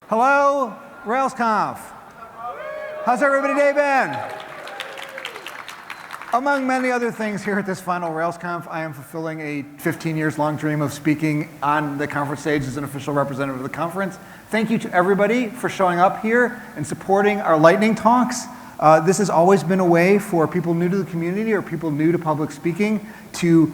Hello, RailsConf. How's everybody day been? Among many other things here at this final RailsConf, I am fulfilling a 15 years long dream of speaking on the conference stage as an official representative of the conference. Thank you to everybody for showing up here and supporting our lightning talks. This has always been a way for people new to the community or people new to public speaking to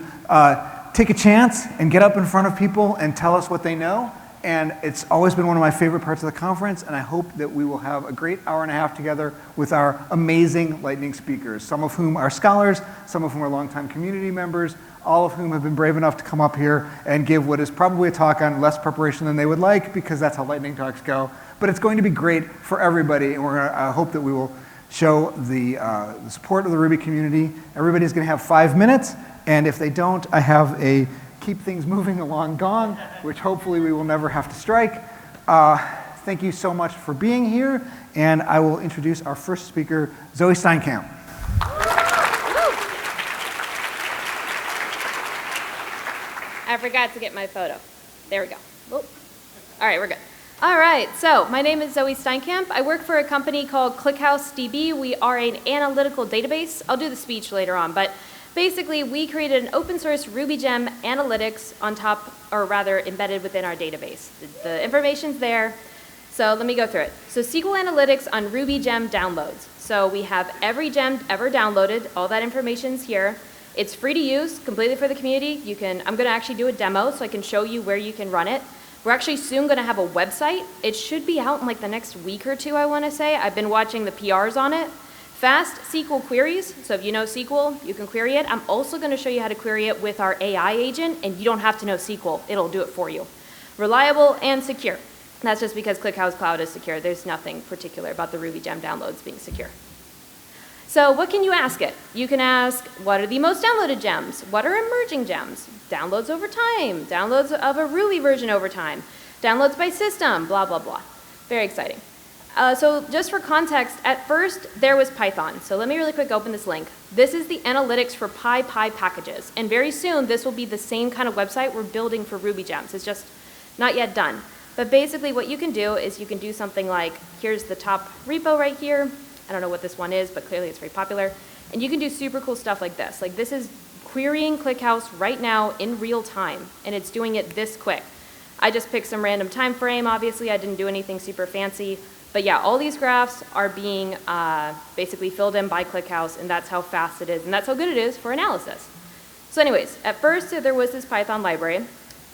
take a chance and get up in front of people and tell us what they know. And it's always been one of my favorite parts of the conference, and I hope that we will have a great hour and a half together with our amazing lightning speakers, some of whom are scholars, some of whom are longtime community members, all of whom have been brave enough to come up here and give what is probably a talk on less preparation than they would like, because that's how lightning talks go. But it's going to be great for everybody, and I hope that we will show the support of the Ruby community. Everybody's going to have 5 minutes, and if they don't, I have a keep things moving along gong, which hopefully we will never have to strike. Thank you so much for being here, and I will introduce our first speaker, Zoe Steinkamp. I forgot to get my photo. There we go. Whoop. All right, we're good. All right, so my name is Zoe Steinkamp. I work for a company called ClickHouseDB. We are an analytical database. I'll do the speech later on, but basically, we created an open source RubyGem analytics on top, or rather embedded within our database. The information's there, so let me go through it. So SQL analytics on RubyGem downloads. So we have every gem ever downloaded, all that information's here. It's free to use, completely for the community. I'm gonna actually do a demo so I can show you where you can run it. We're actually soon gonna have a website. It should be out in like the next week or two, I wanna say. I've been watching the PRs on it. Fast SQL queries, so if you know SQL, you can query it. I'm also going to show you how to query it with our AI agent, and you don't have to know SQL. It'll do it for you. Reliable and secure. That's just because ClickHouse Cloud is secure. There's nothing particular about the RubyGem downloads being secure. So what can you ask it? You can ask, what are the most downloaded gems? What are emerging gems? Downloads over time, downloads of a Ruby version over time, downloads by system, blah, blah, blah. Very exciting. So just for context, at first there was Python. So let me really quick open this link. This is the analytics for PyPy packages. And very soon this will be the same kind of website we're building for Ruby gems. It's just not yet done. But basically what you can do is you can do something like, here's the top repo right here. I don't know what this one is, but clearly it's very popular. And you can do super cool stuff like this. Like this is querying ClickHouse right now in real time. And it's doing it this quick. I just picked some random time frame, obviously. I didn't do anything super fancy. But yeah, all these graphs are being basically filled in by ClickHouse, and that's how fast it is, and that's how good it is for analysis. So anyways, at first there was this Python library.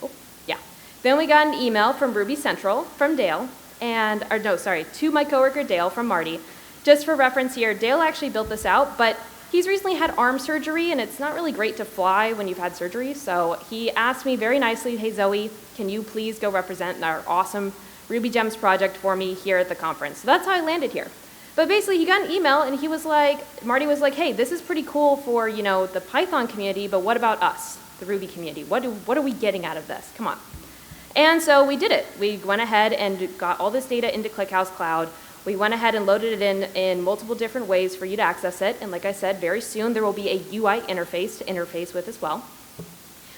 Oh, yeah. Then we got an email from Ruby Central from Dale, to my coworker Dale from Marty. Just for reference here, Dale actually built this out, but he's recently had arm surgery, and it's not really great to fly when you've had surgery. So he asked me very nicely, hey Zoe, can you please go represent our awesome Ruby Gems project for me here at the conference. So that's how I landed here. But basically he got an email and Marty was like, hey, this is pretty cool for, the Python community, but what about us, the Ruby community? What are we getting out of this? Come on. And so we did it. We went ahead and got all this data into ClickHouse Cloud. We went ahead and loaded it in multiple different ways for you to access it. And like I said, very soon there will be a UI interface to interface with as well.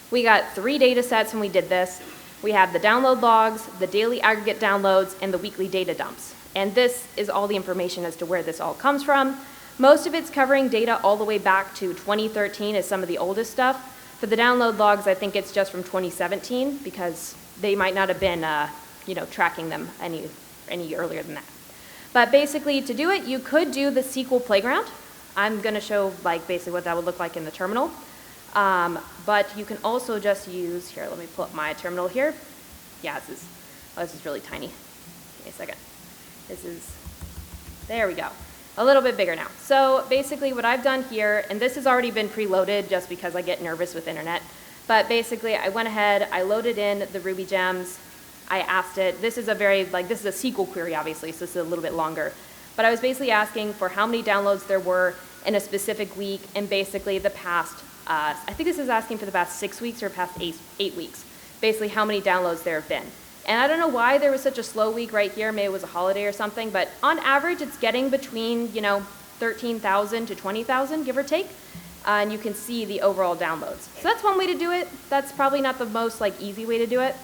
We got 3 data sets when we did this. We have the download logs, the daily aggregate downloads, and the weekly data dumps. And this is all the information as to where this all comes from. Most of it's covering data all the way back to 2013 is some of the oldest stuff. For the download logs, I think it's just from 2017 because they might not have been tracking them any earlier than that. But basically to do it, you could do the SQL playground. I'm going to show basically what that would look like in the terminal. But you can also just use, here, let me pull up my terminal here. Yeah, this is really tiny. Give me a second. There we go. A little bit bigger now. So basically what I've done here, and this has already been preloaded just because I get nervous with internet, but basically I went ahead, I loaded in the Ruby gems, I asked it, this is a SQL query obviously, so this is a little bit longer, but I was basically asking for how many downloads there were in a specific week and basically the past I think this is asking for the past 6 weeks or past 8 weeks, basically how many downloads there have been. And I don't know why there was such a slow week right here, maybe it was a holiday or something, but on average it's getting between 13,000 to 20,000, give or take, and you can see the overall downloads. So that's one way to do it. That's probably not the most easy way to do it.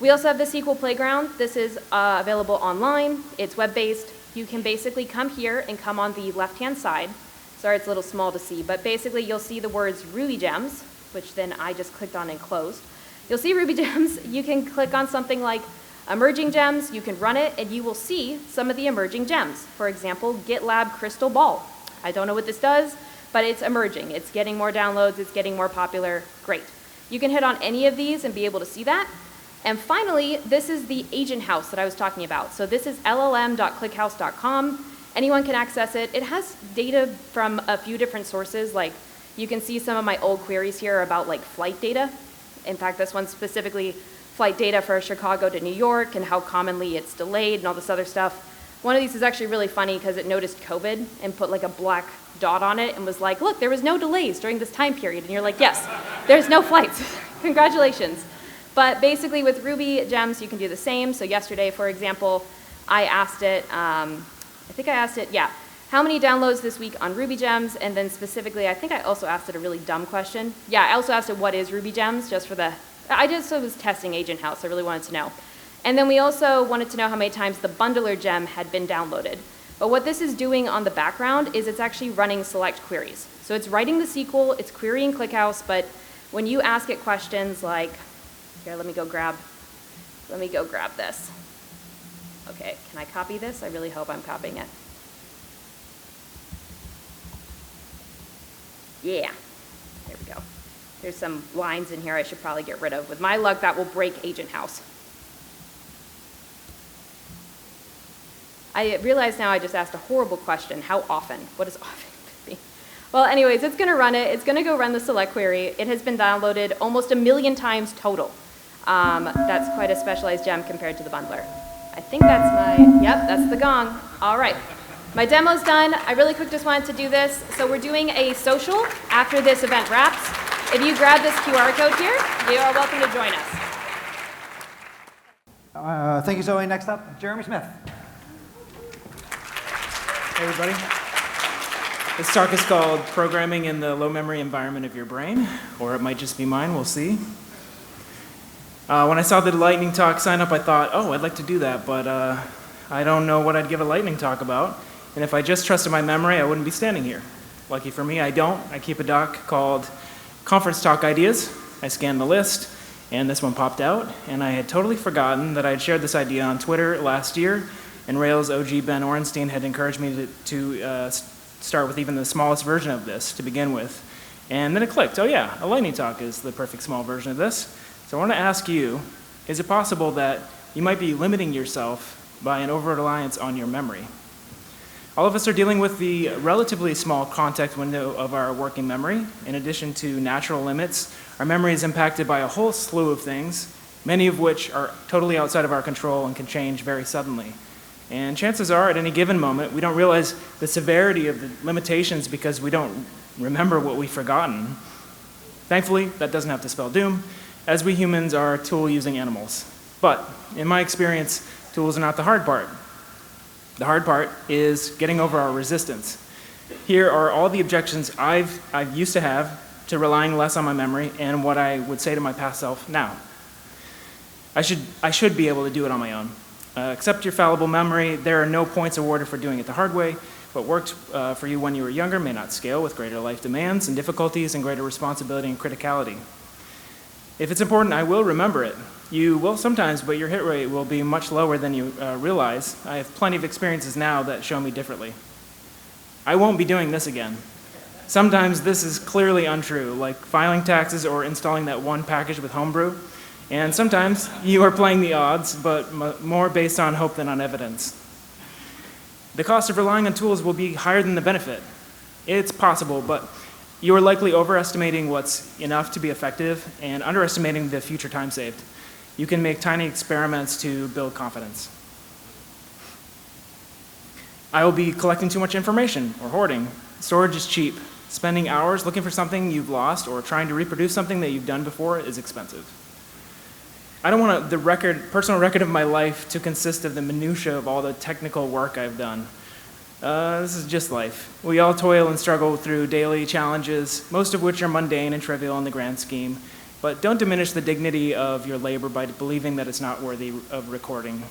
We also have the SQL Playground. This is available online. It's web-based. You can basically come here and come on the left-hand side. Sorry, it's a little small to see, but basically you'll see the words Ruby Gems, which then I just clicked on and closed. You'll see Ruby Gems. You can click on something like Emerging Gems. You can run it, and you will see some of the emerging gems. For example, GitLab Crystal Ball. I don't know what this does, but it's emerging. It's getting more downloads. It's getting more popular. Great. You can hit on any of these and be able to see that. And finally, this is the agent house that I was talking about. So this is llm.clickhouse.com. Anyone can access it. It has data from a few different sources. Like, you can see some of my old queries here about like flight data. In fact, this one's specifically flight data for Chicago to New York and how commonly it's delayed and all this other stuff. One of these is actually really funny because it noticed COVID and put like a black dot on it and was like, look, there was no delays during this time period. And you're like, yes, there's no flights. Congratulations. But basically with Ruby Gems, you can do the same. So yesterday, for example, I asked it, how many downloads this week on Ruby Gems? And then specifically, I think I also asked it a really dumb question. Yeah, I also asked it, what is Ruby Gems? Just for the, I just was testing Agent House. I really wanted to know. And then we also wanted to know how many times the bundler gem had been downloaded. But what this is doing on the background is it's actually running select queries. So it's writing the SQL, it's querying ClickHouse, but when you ask it questions like, here, let me go grab this. Okay, can I copy this? I really hope I'm copying it. Yeah, there we go. There's some lines in here I should probably get rid of. With my luck, that will break Agent House. I realize now I just asked a horrible question. How often? What does often mean? Well, anyways, it's going to run it. It's going to go run the select query. It has been downloaded almost 1 million times total. That's quite a specialized gem compared to the bundler. I think that's yep, that's the gong. All right. My demo's done. I really quick just wanted to do this. So we're doing a social after this event wraps. If you grab this QR code here, you are welcome to join us. Thank you, Zoe. Next up, Jeremy Smith. Hey, everybody. This talk is called Programming in the Low Memory Environment of Your Brain, or it might just be mine, we'll see. When I saw the lightning talk sign up, I thought, oh, I'd like to do that, but I don't know what I'd give a lightning talk about. And if I just trusted my memory, I wouldn't be standing here. Lucky for me, I don't. I keep a doc called Conference Talk Ideas. I scanned the list, and this one popped out, and I had totally forgotten that I had shared this idea on Twitter last year, and Rails OG Ben Orenstein had encouraged me to start with even the smallest version of this to begin with. And then it clicked. Oh yeah, a lightning talk is the perfect small version of this. So I want to ask you, is it possible that you might be limiting yourself by an over-reliance on your memory? All of us are dealing with the relatively small context window of our working memory. In addition to natural limits, our memory is impacted by a whole slew of things, many of which are totally outside of our control and can change very suddenly. And chances are, at any given moment, we don't realize the severity of the limitations because we don't remember what we've forgotten. Thankfully, that doesn't have to spell doom, as we humans are tool-using animals. But in my experience, tools are not the hard part. The hard part is getting over our resistance. Here are all the objections I've used to have to relying less on my memory and what I would say to my past self now. I should be able to do it on my own. Accept your fallible memory. There are no points awarded for doing it the hard way. What worked for you when you were younger may not scale with greater life demands and difficulties and greater responsibility and criticality. If it's important, I will remember it. You will sometimes, but your hit rate will be much lower than you realize. I have plenty of experiences now that show me differently. I won't be doing this again. Sometimes this is clearly untrue, like filing taxes or installing that one package with Homebrew. And sometimes you are playing the odds, but more based on hope than on evidence. The cost of relying on tools will be higher than the benefit. It's possible, but you are likely overestimating what's enough to be effective and underestimating the future time saved. You can make tiny experiments to build confidence. I will be collecting too much information or hoarding. Storage is cheap. Spending hours looking for something you've lost or trying to reproduce something that you've done before is expensive. I don't want the personal record of my life to consist of the minutia of all the technical work I've done. This is just life. We all toil and struggle through daily challenges, most of which are mundane and trivial in the grand scheme. but don't diminish the dignity of your labor by believing that it's not worthy of recording.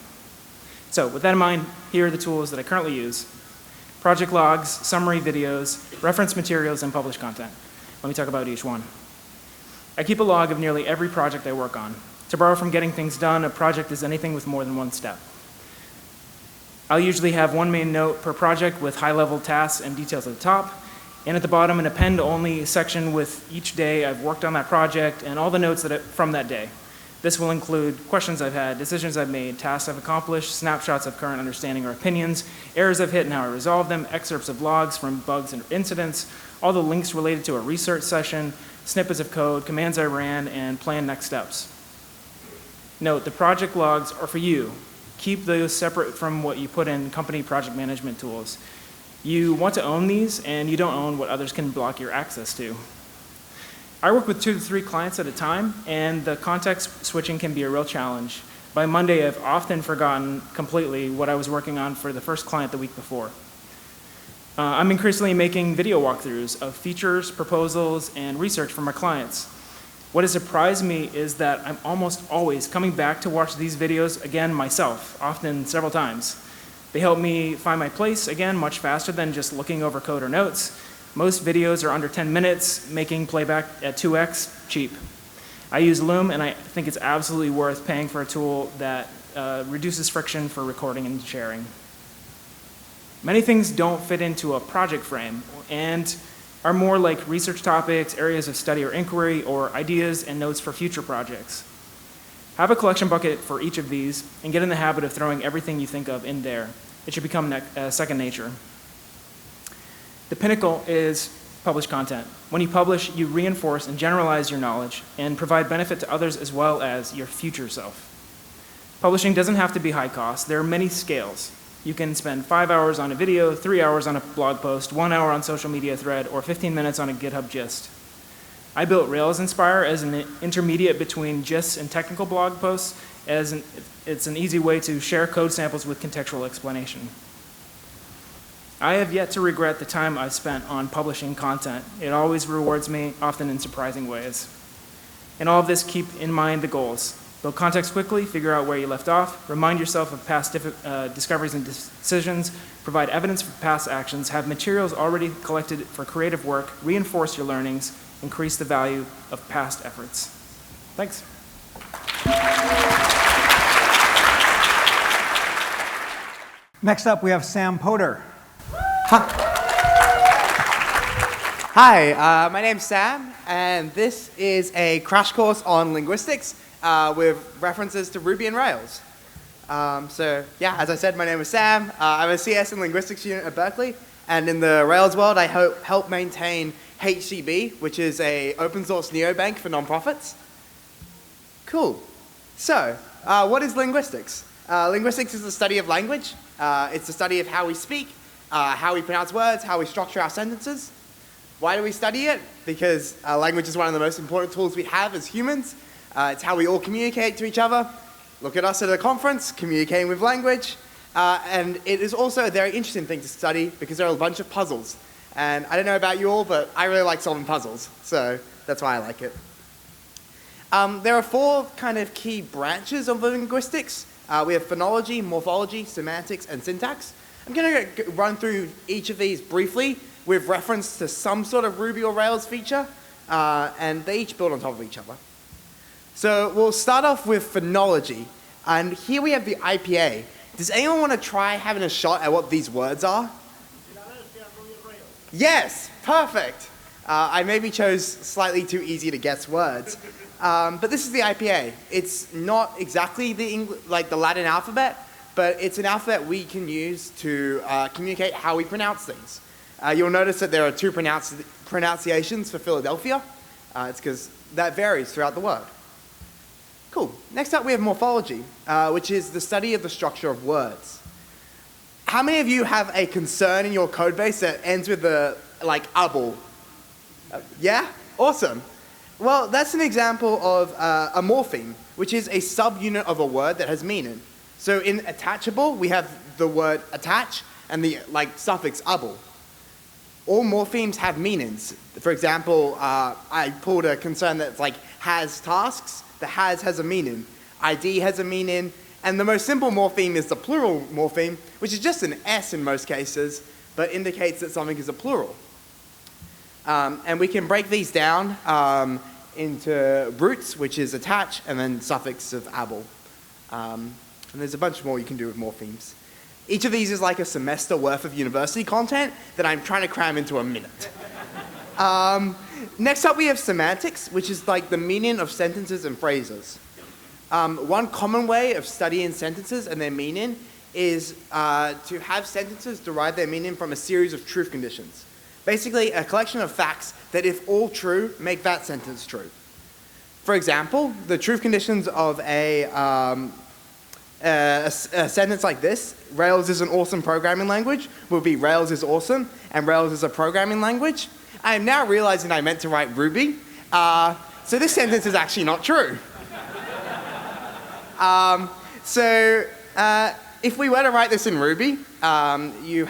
So with that in mind, here are the tools that I currently use: project logs, summary videos, reference materials, and published content. Let me talk about each one. I keep a log of nearly every project I work on. To borrow from Getting Things Done, a project is anything with more than one step. I'll usually have one main note per project with high-level tasks and details at the top, and at the bottom an append-only section with each day I've worked on that project and all the notes from that day. This will include questions I've had, decisions I've made, tasks I've accomplished, snapshots of current understanding or opinions, errors I've hit and how I resolved them, excerpts of logs from bugs and incidents, all the links related to a research session, snippets of code, commands I ran, and planned next steps. Note, the project logs are for you. Keep those separate from what you put in company project management tools. You want to own these, and you don't own what others can block your access to. I work with 2 to 3 clients at a time, and the context switching can be a real challenge. By Monday, I've often forgotten completely what I was working on for the first client the week before. I'm increasingly making video walkthroughs of features, proposals, and research for my clients. What has surprised me is that I'm almost always coming back to watch these videos again myself, often several times. They help me find my place again much faster than just looking over code or notes. Most videos are under 10 minutes, making playback at 2x cheap. I use Loom, and I think it's absolutely worth paying for a tool that reduces friction for recording and sharing. Many things don't fit into a project frame and are more like research topics, areas of study or inquiry, or ideas and notes for future projects. Have a collection bucket for each of these and get in the habit of throwing everything you think of in there. It should become second nature. The pinnacle is published content. When you publish, you reinforce and generalize your knowledge and provide benefit to others as well as your future self. Publishing doesn't have to be high cost. There are many scales. You can spend 5 hours on a video, 3 hours on a blog post, 1 hour on social media thread, or 15 minutes on a GitHub gist. I built Rails Inspire as an intermediate between gists and technical blog posts, as it's an easy way to share code samples with contextual explanation. I have yet to regret the time I've spent on publishing content. It always rewards me, often in surprising ways. In all of this, keep in mind the goals. Build context quickly, figure out where you left off, remind yourself of past discoveries and decisions, provide evidence for past actions, have materials already collected for creative work, reinforce your learnings, increase the value of past efforts. Thanks. Next up, we have Sam Potter. Hi, my name's Sam, and this is a crash course on linguistics with references to Ruby and Rails. So yeah, as I said, my name is Sam. I'm a CS and linguistics student at Berkeley, and in the Rails world, I help maintain HCB, which is a open source neobank for nonprofits. Cool. So, what is linguistics? Linguistics is the study of language. It's the study of how we speak, how we pronounce words, how we structure our sentences. Why do we study it? Because language is one of the most important tools we have as humans. It's how we all communicate to each other. Look at us at a conference, communicating with language. And it is also a very interesting thing to study because there are a bunch of puzzles. And I don't know about you all, but I really like solving puzzles. So that's why I like it. There are 4 kind of key branches of linguistics. We have phonology, morphology, semantics, and syntax. I'm going to run through each of these briefly with reference to some sort of Ruby or Rails feature, and they each build on top of each other. So we'll start off with phonology, and here we have the IPA. Does anyone want to try having a shot at what these words are? Yes, perfect. I maybe chose slightly too easy to guess words, but this is the IPA. It's not exactly the Latin alphabet, but it's an alphabet we can use to communicate how we pronounce things. You'll notice that there are 2 pronunciations for Philadelphia. It's because that varies throughout the word. Cool. Next up, we have morphology, which is the study of the structure of words. How many of you have a concern in your code base that ends with the, able? Yeah? Awesome. Well, that's an example of a morpheme, which is a subunit of a word that has meaning. So in attachable, we have the word attach and the suffix able. All morphemes have meanings. For example, I pulled a concern that's has tasks. The has a meaning. ID has a meaning. And the most simple morpheme is the plural morpheme, which is just an S in most cases, but indicates that something is a plural. And we can break these down into roots, which is attach, and then suffix of able. And there's a bunch more you can do with morphemes. Each of these is like a semester worth of university content that I'm trying to cram into a minute. Next up, we have semantics, which is like the meaning of sentences and phrases. One common way of studying sentences and their meaning is to have sentences derive their meaning from a series of truth conditions. Basically, a collection of facts that, if all true, make that sentence true. For example, the truth conditions of a sentence like this, Rails is an awesome programming language, would be Rails is awesome, and Rails is a programming language. I am now realizing I meant to write Ruby, so this sentence is actually not true. If we were to write this in Ruby, you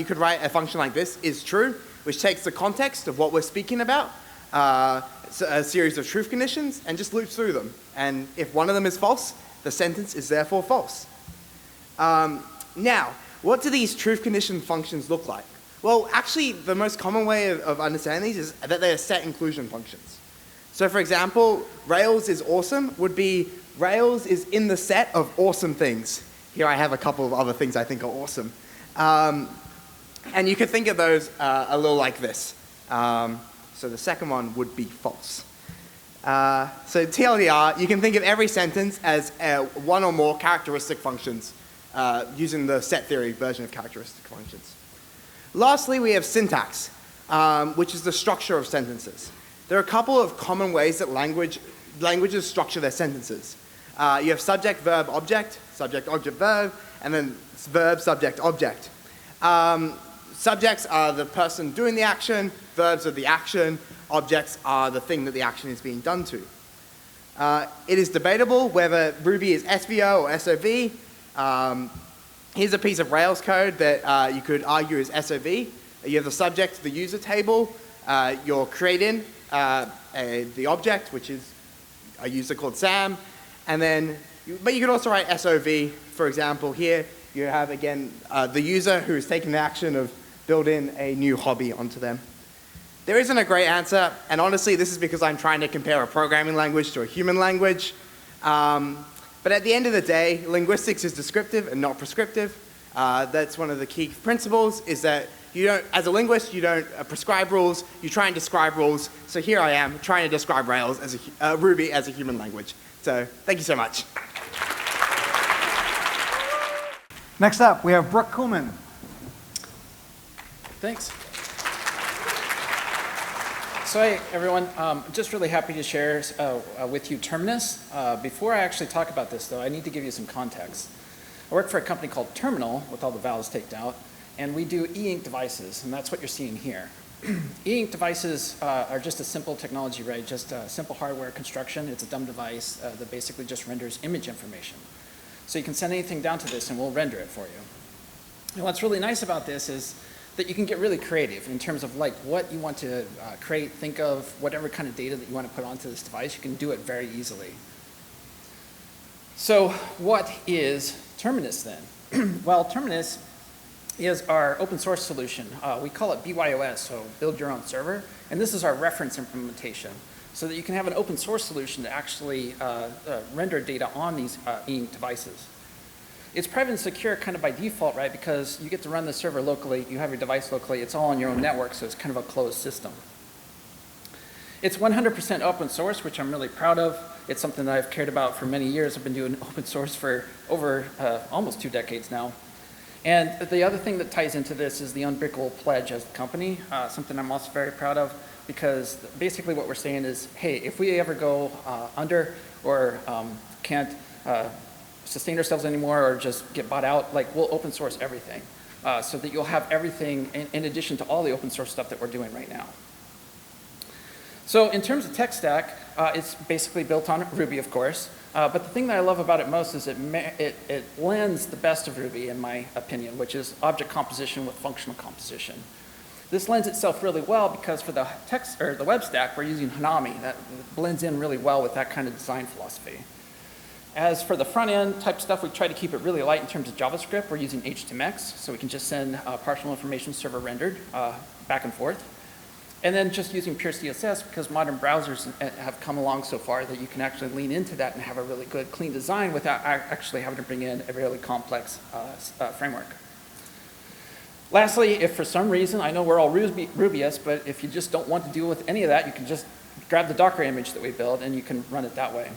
could write a function like this, is true, which takes the context of what we're speaking about, a series of truth conditions, and just loops through them. And if one of them is false, the sentence is therefore false. Now, what do these truth condition functions look like? Well, actually, the most common way of understanding these is that they are set inclusion functions. So for example, Rails is awesome would be Rails is in the set of awesome things. Here I have a couple of other things I think are awesome. And you could think of those a little like this. So the second one would be false. So TLDR, you can think of every sentence as one or more characteristic functions using the set theory version of characteristic functions. Lastly, we have syntax, which is the structure of sentences. There are a couple of common ways that languages structure their sentences. You have subject, verb, object, verb, and then verb, subject, object. Subjects are the person doing the action, verbs are the action, objects are the thing that the action is being done to. It is debatable whether Ruby is SVO or SOV. Here's a piece of Rails code that you could argue is SOV. You have the subject, the user table, you're creating the object, which is a user called Sam, and then, but you could also write SOV. For example, here you have again the user who is taking the action of building a new hobby onto them. There isn't a great answer, and honestly, this is because I'm trying to compare a programming language to a human language. But at the end of the day, linguistics is descriptive and not prescriptive. That's one of the key principles, is that you don't, as a linguist, you don't prescribe rules, you try and describe rules. So here I am trying to describe Rails as Ruby as a human language. So thank you so much. Next up, we have Brooke Kuhlman. Thanks. So hey, everyone. Just really happy to share with you Terminus. Before I actually talk about this, though, I need to give you some context. I work for a company called Terminal, with all the vowels taken out, and we do e-ink devices, and that's what you're seeing here. E-ink devices are just a simple technology, right? Just a simple hardware construction. It's a dumb device that basically just renders image information. So you can send anything down to this, and we'll render it for you. And what's really nice about this is that you can get really creative in terms of like what you want to create, think of, whatever kind of data that you want to put onto this device, you can do it very easily. So what is Terminus then? Well, Terminus is our open source solution. We call it BYOS, so build your own server, and this is our reference implementation, so that you can have an open source solution to actually render data on these e-ink devices. It's private and secure kind of by default, right? Because you get to run the server locally, you have your device locally, it's all on your own network, so it's kind of a closed system. It's 100% open source, which I'm really proud of. It's something that I've cared about for many years. I've been doing open source for over almost 2 decades now. And the other thing that ties into this is the unbreakable pledge as a company, something I'm also very proud of, because basically what we're saying is, hey, if we ever go under or can't sustain ourselves anymore or just get bought out, like we'll open source everything so that you'll have everything in addition to all the open source stuff that we're doing right now. So in terms of tech stack, it's basically built on Ruby, of course. But the thing that I love about it most is it blends the best of Ruby, in my opinion, which is object composition with functional composition. This lends itself really well because for the text or the web stack, we're using Hanami. That blends in really well with that kind of design philosophy. As for the front end type stuff, we try to keep it really light in terms of JavaScript. We're using HTMX, so we can just send partial information server rendered back and forth. And then just using pure CSS because modern browsers have come along so far that you can actually lean into that and have a really good, clean design without actually having to bring in a really complex framework. Lastly, if for some reason, I know we're all Rubyists, but if you just don't want to deal with any of that, you can just grab the Docker image that we build and you can run it that way.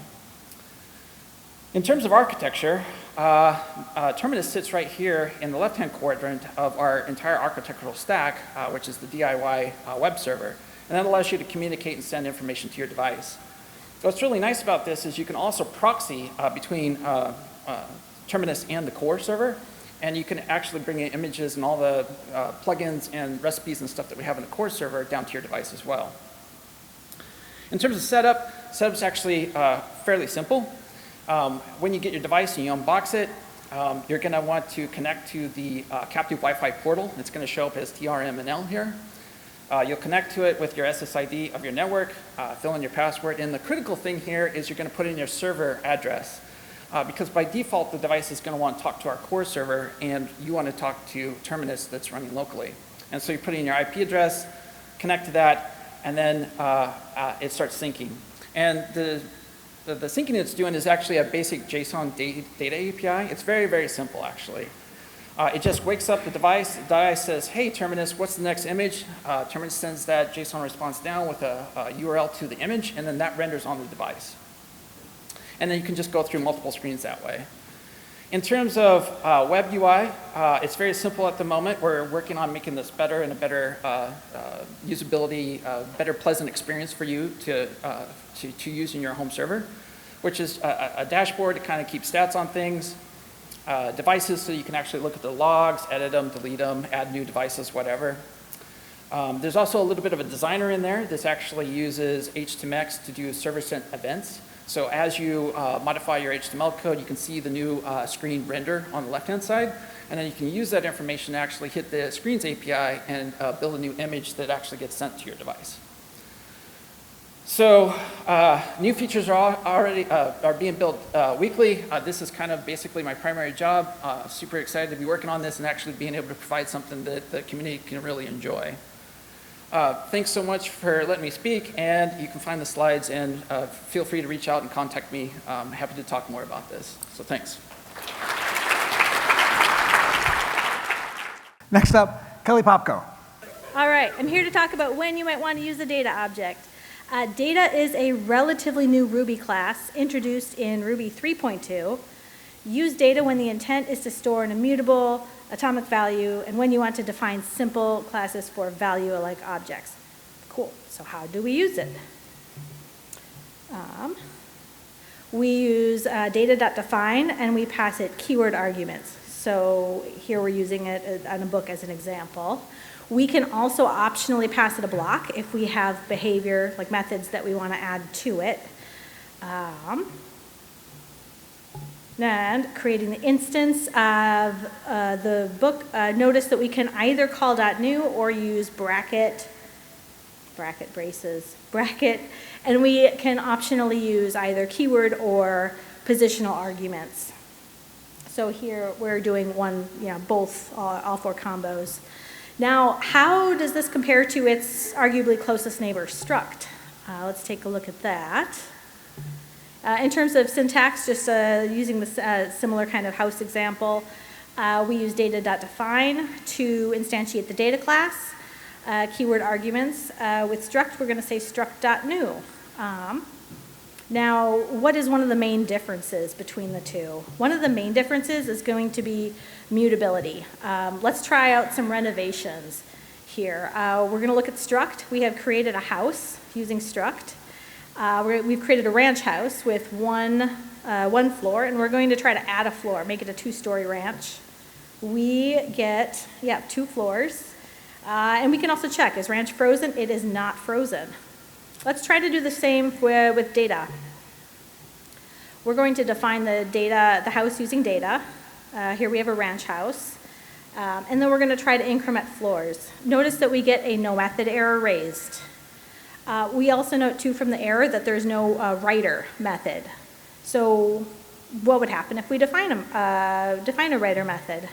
In terms of architecture, Terminus sits right here in the left-hand quadrant of our entire architectural stack, which is the DIY web server. And that allows you to communicate and send information to your device. What's really nice about this is you can also proxy between Terminus and the core server. And you can actually bring in images and all the plugins and recipes and stuff that we have in the core server down to your device as well. In terms of setup's actually fairly simple. When you get your device and you unbox it, you're going to want to connect to the captive Wi-Fi portal. It's going to show up as TRMNL here. You'll connect to it with your SSID of your network, fill in your password, and the critical thing here is you're going to put in your server address. Because by default, the device is going to want to talk to our core server, and you want to talk to Terminus that's running locally. And so you put in your IP address, connect to that, and then it starts syncing. And the syncing it's doing is actually a basic JSON data API. It's very, very simple, actually. It just wakes up the device says, hey, Terminus, what's the next image? Terminus sends that JSON response down with a URL to the image, and then that renders on the device. And then you can just go through multiple screens that way. In terms of web UI, it's very simple at the moment. We're working on making this better and a better usability, better pleasant experience for you to use in your home server, which is a dashboard to kind of keep stats on things, devices so you can actually look at the logs, edit them, delete them, add new devices, whatever. There's also a little bit of a designer in there. This actually uses HTMX to do server-sent events. So as you modify your HTML code, you can see the new screen render on the left-hand side. And then you can use that information to actually hit the Screens API and build a new image that actually gets sent to your device. So new features are being built weekly. This is kind of basically my primary job. Super excited to be working on this and actually being able to provide something that the community can really enjoy. Thanks so much for letting me speak, and you can find the slides and feel free to reach out and contact me. I'm happy to talk more about this. So thanks. Next up, Kelly Popko. All right, I'm here to talk about when you might want to use a data object. Data is a relatively new Ruby class introduced in Ruby 3.2. Use data when the intent is to store an immutable atomic value and when you want to define simple classes for value-alike objects. Cool, so how do we use it? We use data.define and we pass it keyword arguments. So here we're using it on a book as an example. We can also optionally pass it a block if we have behavior, like methods that we want to add to it. And creating the instance of the book, notice that we can either call .new or use bracket, and we can optionally use either keyword or positional arguments. So here we're doing both, all four combos. Now, how does this compare to its arguably closest neighbor, struct? Let's take a look at that. In terms of syntax, just using the similar kind of house example, we use data.define to instantiate the data class, keyword arguments. With struct, we're going to say struct.new. Now, what is one of the main differences between the two? One of the main differences is going to be mutability. Let's try out some renovations here. We're going to look at struct. We have created a house using struct. We've created a ranch house with one floor, and we're going to try to add a floor, make it a 2-story ranch. We get, 2 floors. And we can also check, is ranch frozen? It is not frozen. Let's try to do the same with data. We're going to define the house using data. Here we have a ranch house. And then we're going to try to increment floors. Notice that we get a no method error raised. We also note too from the error that there's no writer method. So what would happen if we define a writer method?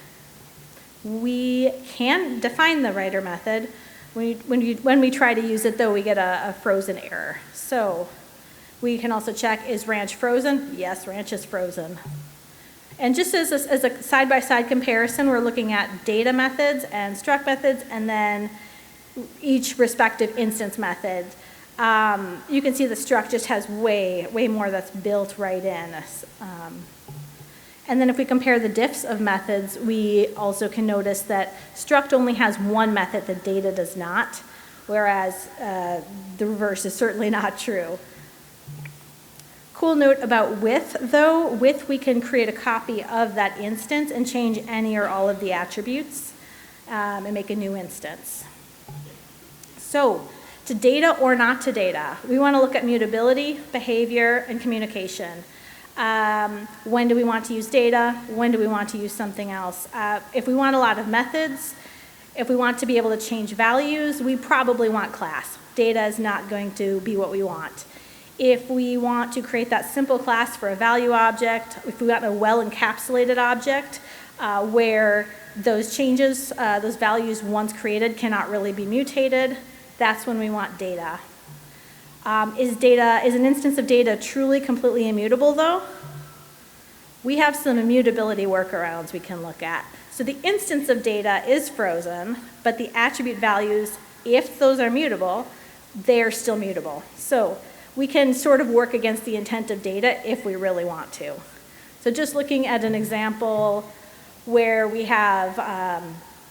We can define the writer method. When we try to use it, though, we get a frozen error. So we can also check, is ranch frozen? Yes, ranch is frozen. And just as a side-by-side comparison, we're looking at data methods and struct methods, and then each respective instance method. You can see the struct just has way more that's built right in. And then if we compare the diffs of methods, we also can notice that struct only has one method that data does not, whereas the reverse is certainly not true. Cool note about with, though. With, we can create a copy of that instance and change any or all of the attributes and make a new instance. So, to data or not to data, we want to look at mutability, behavior, and communication. When do we want to use data? When do we want to use something else? If we want a lot of methods, if we want to be able to change values, we probably want class. Data is not going to be what we want. If we want to create that simple class for a value object, if we want a well-encapsulated object where those changes, those values once created cannot really be mutated, that's when we want data. Is an instance of data truly completely immutable, though? We have some immutability workarounds we can look at. So the instance of data is frozen, but the attribute values, if those are mutable, they're still mutable. So we can sort of work against the intent of data if we really want to. So just looking at an example where we have a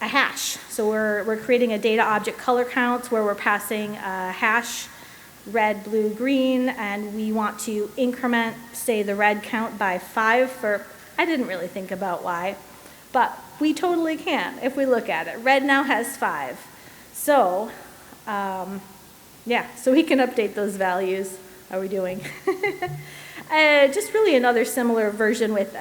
hash. So we're creating a data object color counts where we're passing a hash, red, blue, green, and we want to increment, say, the red count by 5 for, I didn't really think about why, but we totally can if we look at it. Red now has 5. So, yeah, so we can update those values. How are we doing? Just really another similar version with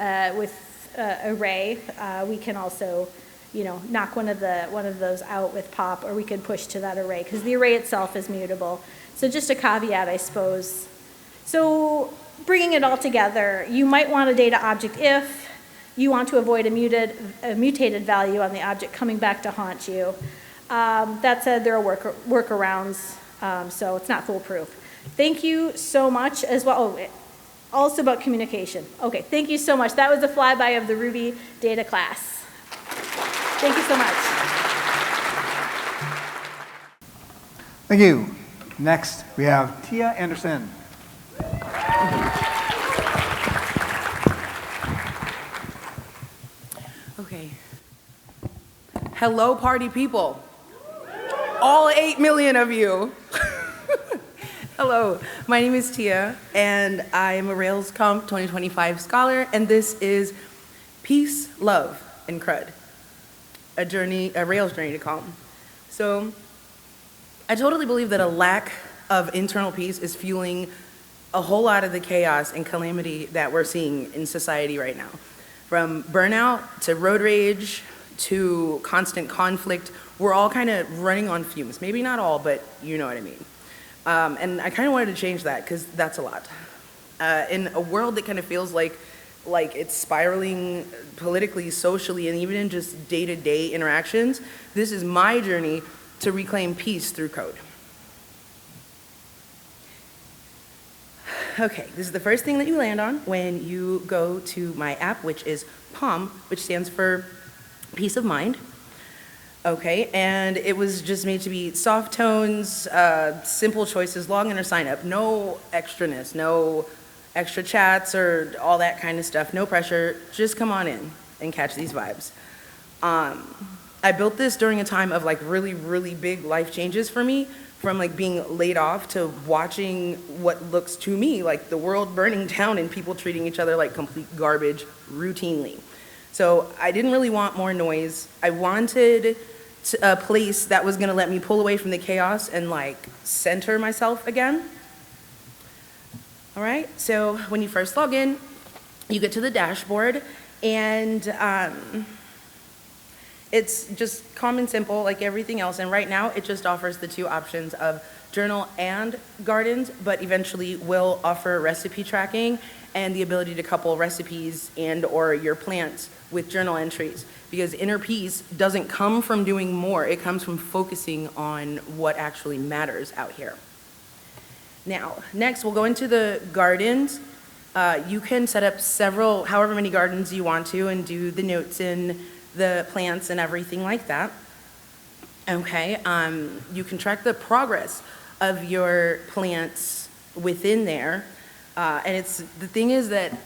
array. We can also, knock one of those out with pop, or we could push to that array because the array itself is mutable. So just a caveat, I suppose. So bringing it all together, you might want a data object if you want to avoid a mutated value on the object coming back to haunt you. That said, there are workarounds, so it's not foolproof. Thank you so much as well. Oh, also about communication. Okay, thank you so much. That was a flyby of the Ruby data class. Thank you so much. Thank you. Next, we have Tia Anderson. Okay. Hello, party people. All 8 million of you. Hello, my name is Tia, and I am a RailsConf 2025 scholar, and this is Peace, Love, and Crud, a Rails journey to calm. So, I totally believe that a lack of internal peace is fueling a whole lot of the chaos and calamity that we're seeing in society right now. From burnout to road rage to constant conflict, we're all kind of running on fumes. Maybe not all, but you know what I mean. And I kind of wanted to change that because that's a lot. In a world that kind of feels like it's spiraling politically, socially, and even in just day-to-day interactions, this is my journey to reclaim peace through code. Okay, this is the first thing that you land on when you go to my app, which is POM, which stands for Peace of Mind. Okay, and it was just made to be soft tones, simple choices, login or sign up, no extraness, no extra chats or all that kind of stuff, no pressure, just come on in and catch these vibes. I built this during a time of really, really big life changes for me, from being laid off to watching what looks to me like the world burning down and people treating each other like complete garbage routinely. So I didn't really want more noise. I wanted a place that was gonna let me pull away from the chaos and center myself again. All right, so when you first log in, you get to the dashboard and It's just common, simple, like everything else. And right now, it just offers the two options of journal and gardens, but eventually will offer recipe tracking and the ability to couple recipes and or your plants with journal entries. Because inner peace doesn't come from doing more, it comes from focusing on what actually matters out here. Now, next we'll go into the gardens. You can set up several, however many gardens you want to, and do the notes in the plants and everything like that. Okay, you can track the progress of your plants within there. And the thing is that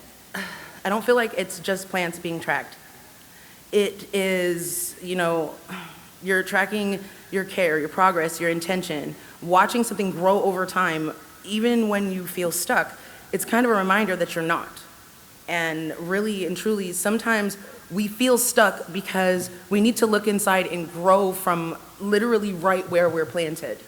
I don't feel like it's just plants being tracked. It is, you're tracking your care, your progress, your intention, watching something grow over time, even when you feel stuck. It's kind of a reminder that you're not. And really and truly, sometimes we feel stuck because we need to look inside and grow from literally right where we're planted.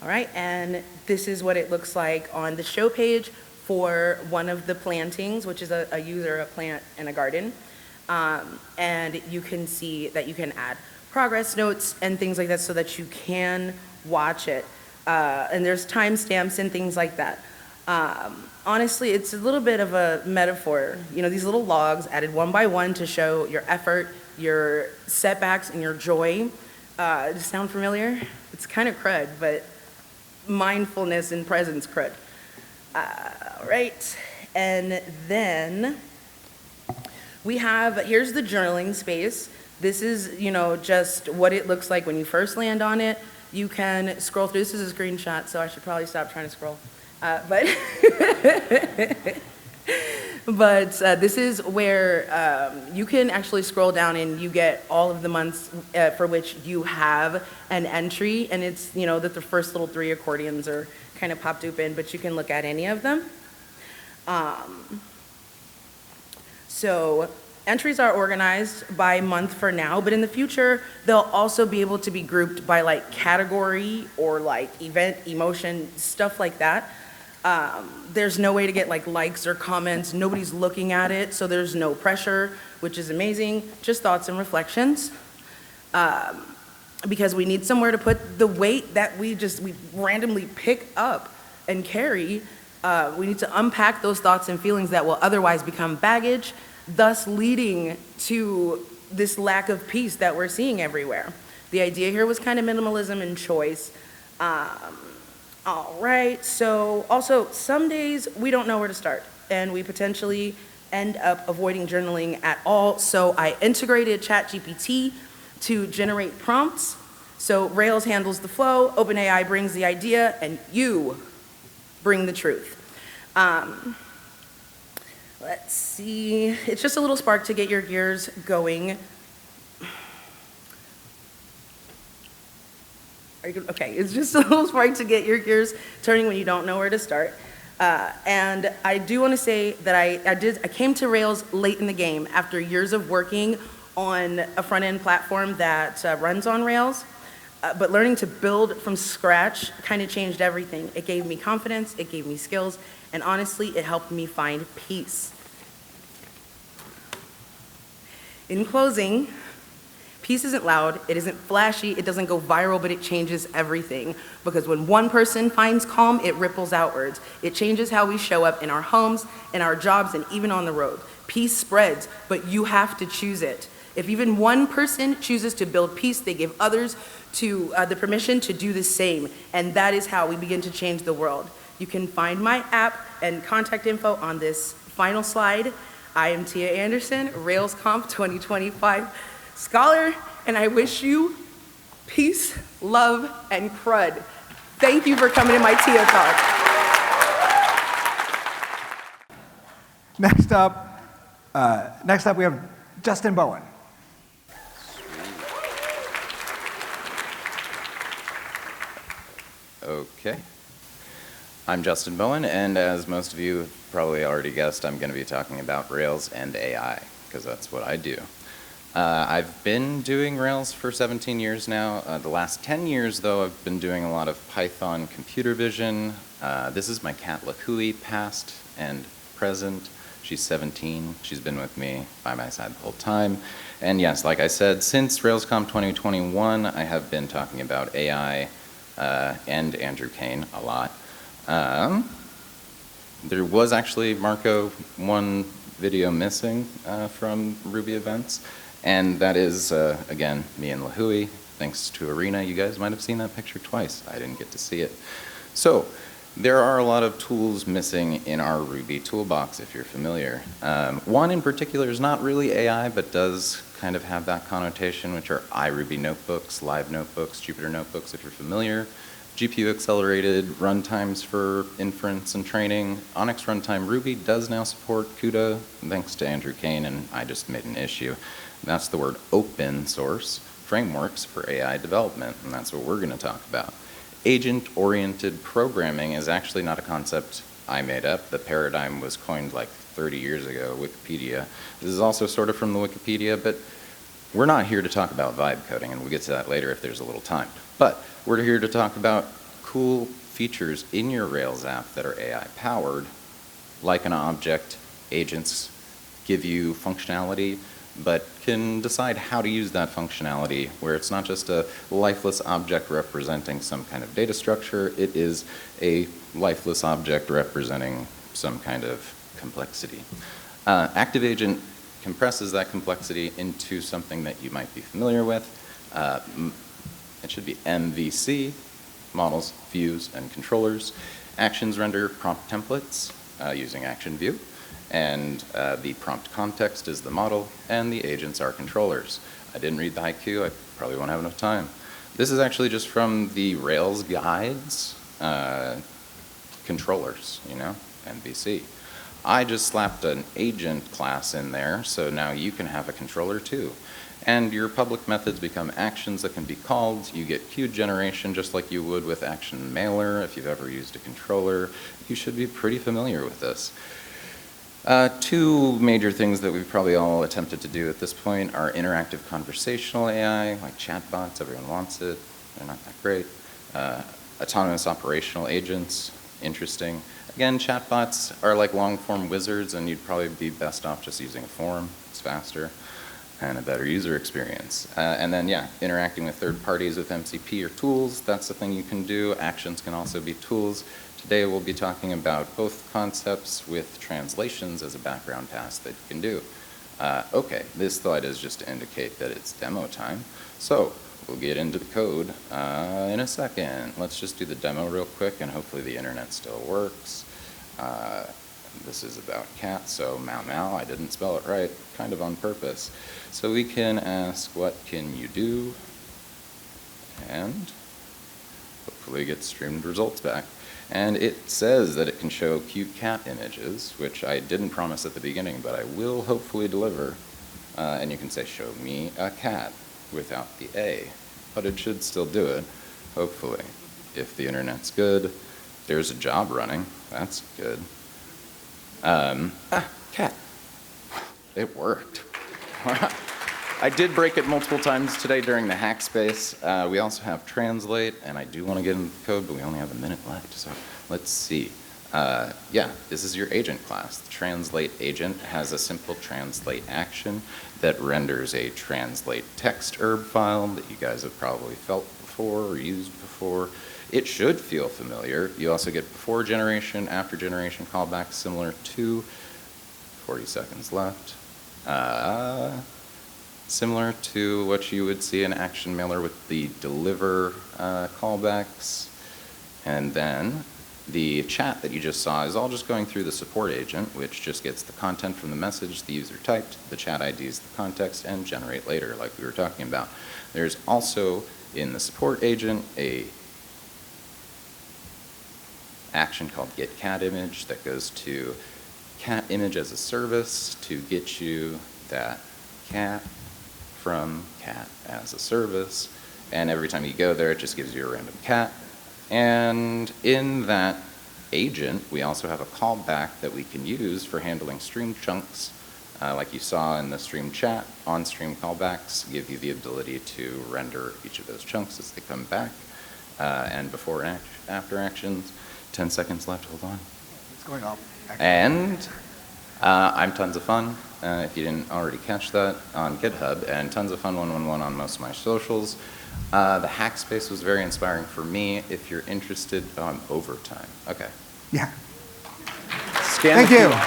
All right, and this is what it looks like on the show page for one of the plantings, which is a user, a plant, and a garden. And you can see that you can add progress notes and things like that so that you can watch it. And there's timestamps and things like that. Honestly, it's a little bit of a metaphor. These little logs added one by one to show your effort, your setbacks, and your joy. Does it sound familiar? It's kind of crud, but mindfulness and presence crud. Right, and then here's the journaling space. This is, just what it looks like when you first land on it. You can scroll through. This is a screenshot, so I should probably stop trying to scroll. But this is where you can actually scroll down and you get all of the months for which you have an entry. And it's, that the first little 3 accordions are kind of popped open, but you can look at any of them. So entries are organized by month for now, but in the future, they'll also be able to be grouped by category or event, emotion, stuff like that. There's no way to get likes or comments. Nobody's looking at it, so there's no pressure, which is amazing. Just thoughts and reflections. Because we need somewhere to put the weight that we randomly pick up and carry. We need to unpack those thoughts and feelings that will otherwise become baggage, thus leading to this lack of peace that we're seeing everywhere. The idea here was kind of minimalism and choice. All right, so also some days we don't know where to start and we potentially end up avoiding journaling at all. So I integrated ChatGPT to generate prompts. So Rails handles the flow, OpenAI brings the idea, and you bring the truth. Let's see, it's just a little spark to get your gears going. Okay, it's just a little spark to get your gears turning when you don't know where to start. And I do want to say that I came to Rails late in the game after years of working on a front-end platform that runs on Rails. But learning to build from scratch kind of changed everything. It gave me confidence, it gave me skills, and honestly, it helped me find peace. In closing, peace isn't loud, it isn't flashy, it doesn't go viral, but it changes everything. Because when one person finds calm, it ripples outwards. It changes how we show up in our homes, in our jobs, and even on the road. Peace spreads, but you have to choose it. If even one person chooses to build peace, they give others the permission to do the same. And that is how we begin to change the world. You can find my app and contact info on this final slide. I am Tia Anderson, RailsConf 2025 Scholar, and I wish you peace, love, and crud. Thank you for coming to my Tia Talk. Next up, we have Justin Bowen. Okay. I'm Justin Bowen, and as most of you have probably already guessed, I'm going to be talking about Rails and AI, because that's what I do. I've been doing Rails for 17 years now. The last 10 years, though, I've been doing a lot of Python computer vision. This is my cat Lakui, past and present. She's 17. She's been with me by my side the whole time. And yes, like I said, since RailsConf 2021, I have been talking about AI and Andrew Kane a lot. There was actually, Marco, one video missing from Ruby events, and that is, again, me and Lahui. Thanks to Arena, you guys might have seen that picture twice. I didn't get to see it. So, there are a lot of tools missing in our Ruby toolbox, if you're familiar. One in particular is not really AI, but does kind of have that connotation, which are iRuby notebooks, live notebooks, Jupyter notebooks, if you're familiar. GPU accelerated runtimes for inference and training. Onyx Runtime Ruby does now support CUDA, thanks to Andrew Kane, and I just made an issue. That's the word open source frameworks for AI development, and that's what we're going to talk about. Agent-oriented programming is actually not a concept I made up. The paradigm was coined like 30 years ago, Wikipedia. This is also sort of from the Wikipedia, but we're not here to talk about vibe coding, and we'll get to that later if there's a little time. But we're here to talk about cool features in your Rails app that are AI powered, like an object. Agents give you functionality, but can decide how to use that functionality, where it's not just a lifeless object representing some kind of data structure, it is a lifeless object representing some kind of complexity. Active Agent compresses that complexity into something that you might be familiar with. It should be MVC, models, views, and controllers. Actions render prompt templates using Action View. And the prompt context is the model, and the agents are controllers. I didn't read the haiku, I probably won't have enough time. This is actually just from the Rails guides, controllers, you know, MVC. I just slapped an agent class in there, so now you can have a controller too. And your public methods become actions that can be called. You get queued generation just like you would with Action Mailer. If you've ever used a controller, you should be pretty familiar with this. Two major things that we've probably all attempted to do at this point are interactive conversational AI, like chatbots. Everyone wants it. They're not that great. Autonomous operational agents, interesting. Again, chatbots are like long-form wizards, and you'd probably be best off just using a form. It's faster and a better user experience. And then, yeah, interacting with third parties with MCP or tools, that's the thing you can do. Actions can also be tools. Today we'll be talking about both concepts with translations as a background task that you can do. Okay, this slide is just to indicate that it's demo time. So we'll get into the code in a second. Let's just do the demo real quick, and hopefully the internet still works. This is about cat, so meow meow, I didn't spell it right, kind of on purpose. So we can ask, what can you do? And hopefully get streamed results back. And it says that it can show cute cat images, which I didn't promise at the beginning, but I will hopefully deliver. And you can say, show me a cat without the A. But it should still do it, hopefully. If the internet's good, there's a job running, that's good. Cat. It worked. I did break it multiple times today during the hack space. We also have translate, and I do want to get into the code, but we only have a minute left, so let's see. Yeah, this is your agent class. The translate agent has a simple translate action that renders a translate text herb file that you guys have probably felt before or used before. It should feel familiar. You also get before generation, after generation callbacks similar to 40 seconds left. Similar to what you would see in Action Mailer with the deliver callbacks. And then the chat that you just saw is all just going through the support agent, which just gets the content from the message the user typed, the chat IDs, the context, and generate later, like we were talking about. There's also in the support agent a action called get cat image that goes to cat image as a service to get you that cat from cat as a service. And every time you go there, it just gives you a random cat. And in that agent, we also have a callback that we can use for handling stream chunks. Like you saw in the stream chat, on-stream callbacks give you the ability to render each of those chunks as they come back. And before and after actions, 10 seconds left, hold on. It's going up. And I'm Tons of Fun, if you didn't already catch that, on GitHub, and Tons of Fun 111 on most of my socials. The hack space was very inspiring for me. If you're interested, on overtime. Okay. Yeah. Scan Thank the you. QR.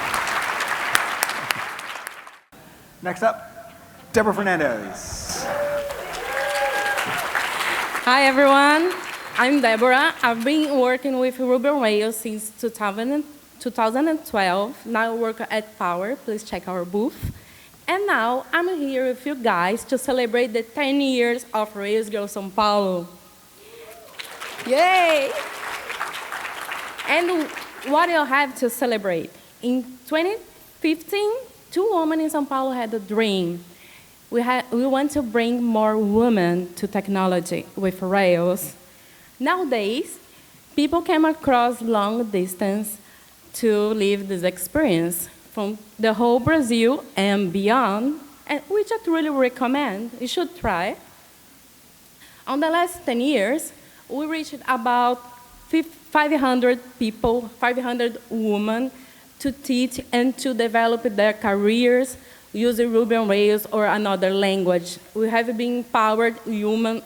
Next up, Deborah Fernandez. Hi, everyone. I'm Deborah. I've been working with Ruby on Rails since 2012. Now I work at Power. Please check our booth. And now I'm here with you guys to celebrate the 10 years of Rails Girls São Paulo. Yay! And what do you have to celebrate? In 2015, 2 women in São Paulo had a dream. We want to bring more women to technology with Rails. Nowadays, people came across long distance to live this experience from the whole Brazil and beyond, and which I truly recommend. You should try. On the last 10 years, we reached about 500 people, 500 women to teach and to develop their careers using Ruby on Rails or another language. We have been empowered women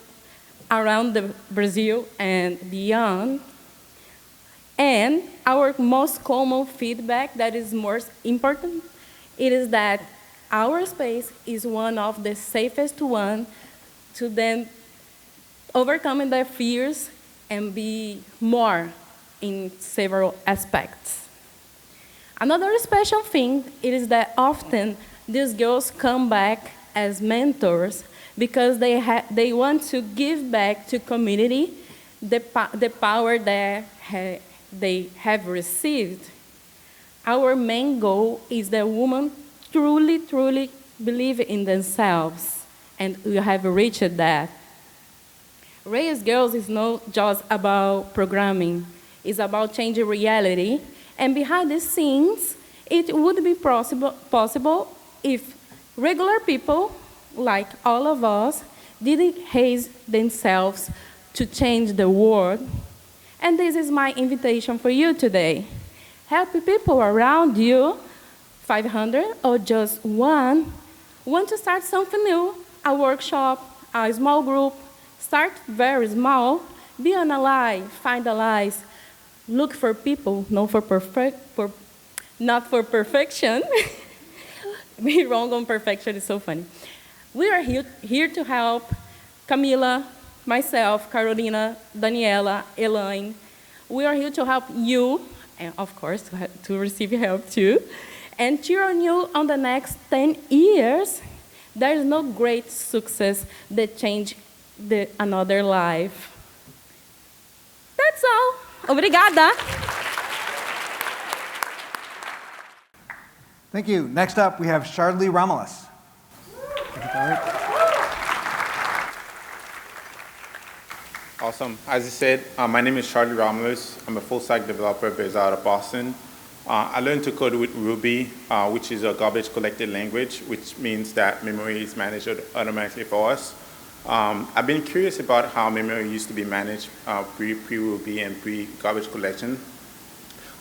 around Brazil and beyond. And our most common feedback that is most important, it is that our space is one of the safest one to then overcome their fears and be more in several aspects. Another special thing is that often these girls come back as mentors because they want to give back to community the power that they have received. Our main goal is that women truly, truly believe in themselves, and we have reached that. Rails Girls is not just about programming, it's about changing reality, and behind the scenes, it would be possible if regular people, like all of us, didn't hate themselves to change the world. And this is my invitation for you today. Help people around you, 500 or just one, want to start something new, a workshop, a small group. Start very small, be an ally, find allies, look for people, not for perfection. Be wrong on perfection is so funny. We are here to help Camila, myself, Carolina, Daniela, Elaine. We are here to help you, and of course, to receive help too, and cheer on you on the next 10 years. There is no great success that change another life. That's all. Obrigada. Thank you. Next up, we have Charlie Romulus. Awesome. As you said, my name is Charlie Romulus. I'm a full-stack developer based out of Boston. I learned to code with Ruby, which is a garbage collected language, which means that memory is managed automatically for us. I've been curious about how memory used to be managed pre-Ruby and pre-garbage collection.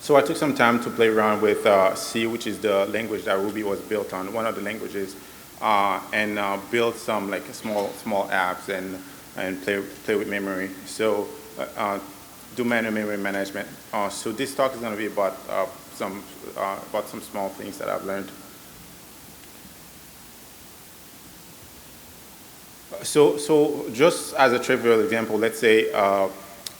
So I took some time to play around with C, which is the language that Ruby was built on, one of the languages, and build some like small apps and play with memory. So do manual memory management. So this talk is going to be about some small things that I've learned. So just as a trivial example, let's say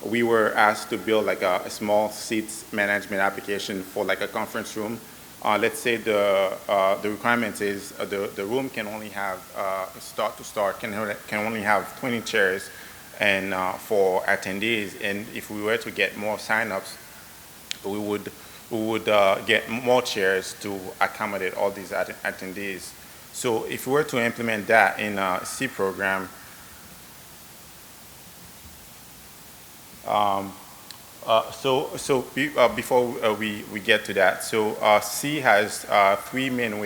we were asked to build like a small seats management application for like a conference room. Let's say the requirement is the room can only have start to start can only have 20 chairs, and for attendees. And if we were to get more signups, we would get more chairs to accommodate all these attendees. So if we were to implement that in a C program, before we get to that, so C has three main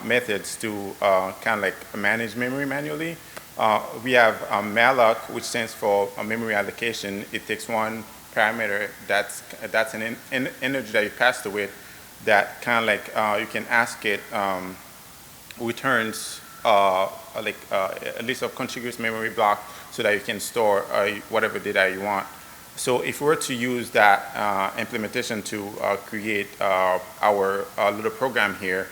methods to kind of like manage memory manually. We have malloc, which stands for memory allocation. It takes one parameter that's an energy that you pass to it, that kind of like you can ask it returns a list of contiguous memory blocks so that you can store whatever data you want. So if we were to use that implementation to create our little program here,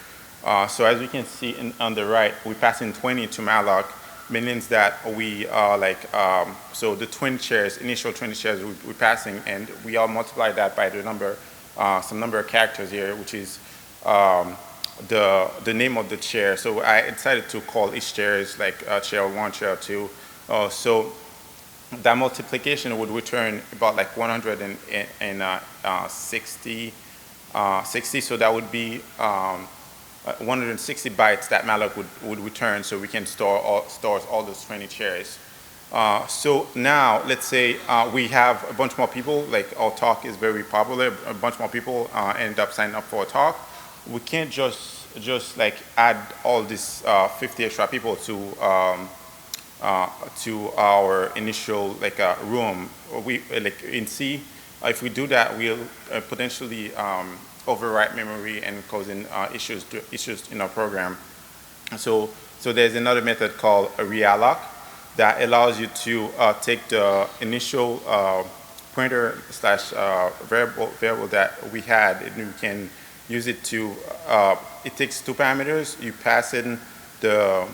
so as you can see on the right, we pass in 20 to malloc, meaning that we so the 20 shares, initial 20 shares we're passing, and we all multiply that by the number, some number of characters here, which is the name of the chair. So I decided to call each chair is like chair 1, chair 2. So that multiplication would return about like 160. So that would be 160 bytes that malloc would return, so we can stores all those 20 chairs. So now let's say we have a bunch more people, like our talk is very popular, a bunch more people end up signing up for a talk. We can't just like add all these 50 extra people to our initial like room. We like in C, if we do that, we'll potentially overwrite memory and causing issues in our program. So there's another method called a realloc that allows you to take the initial pointer slash variable that we had, and you can use it to, it takes 2 parameters. You pass in the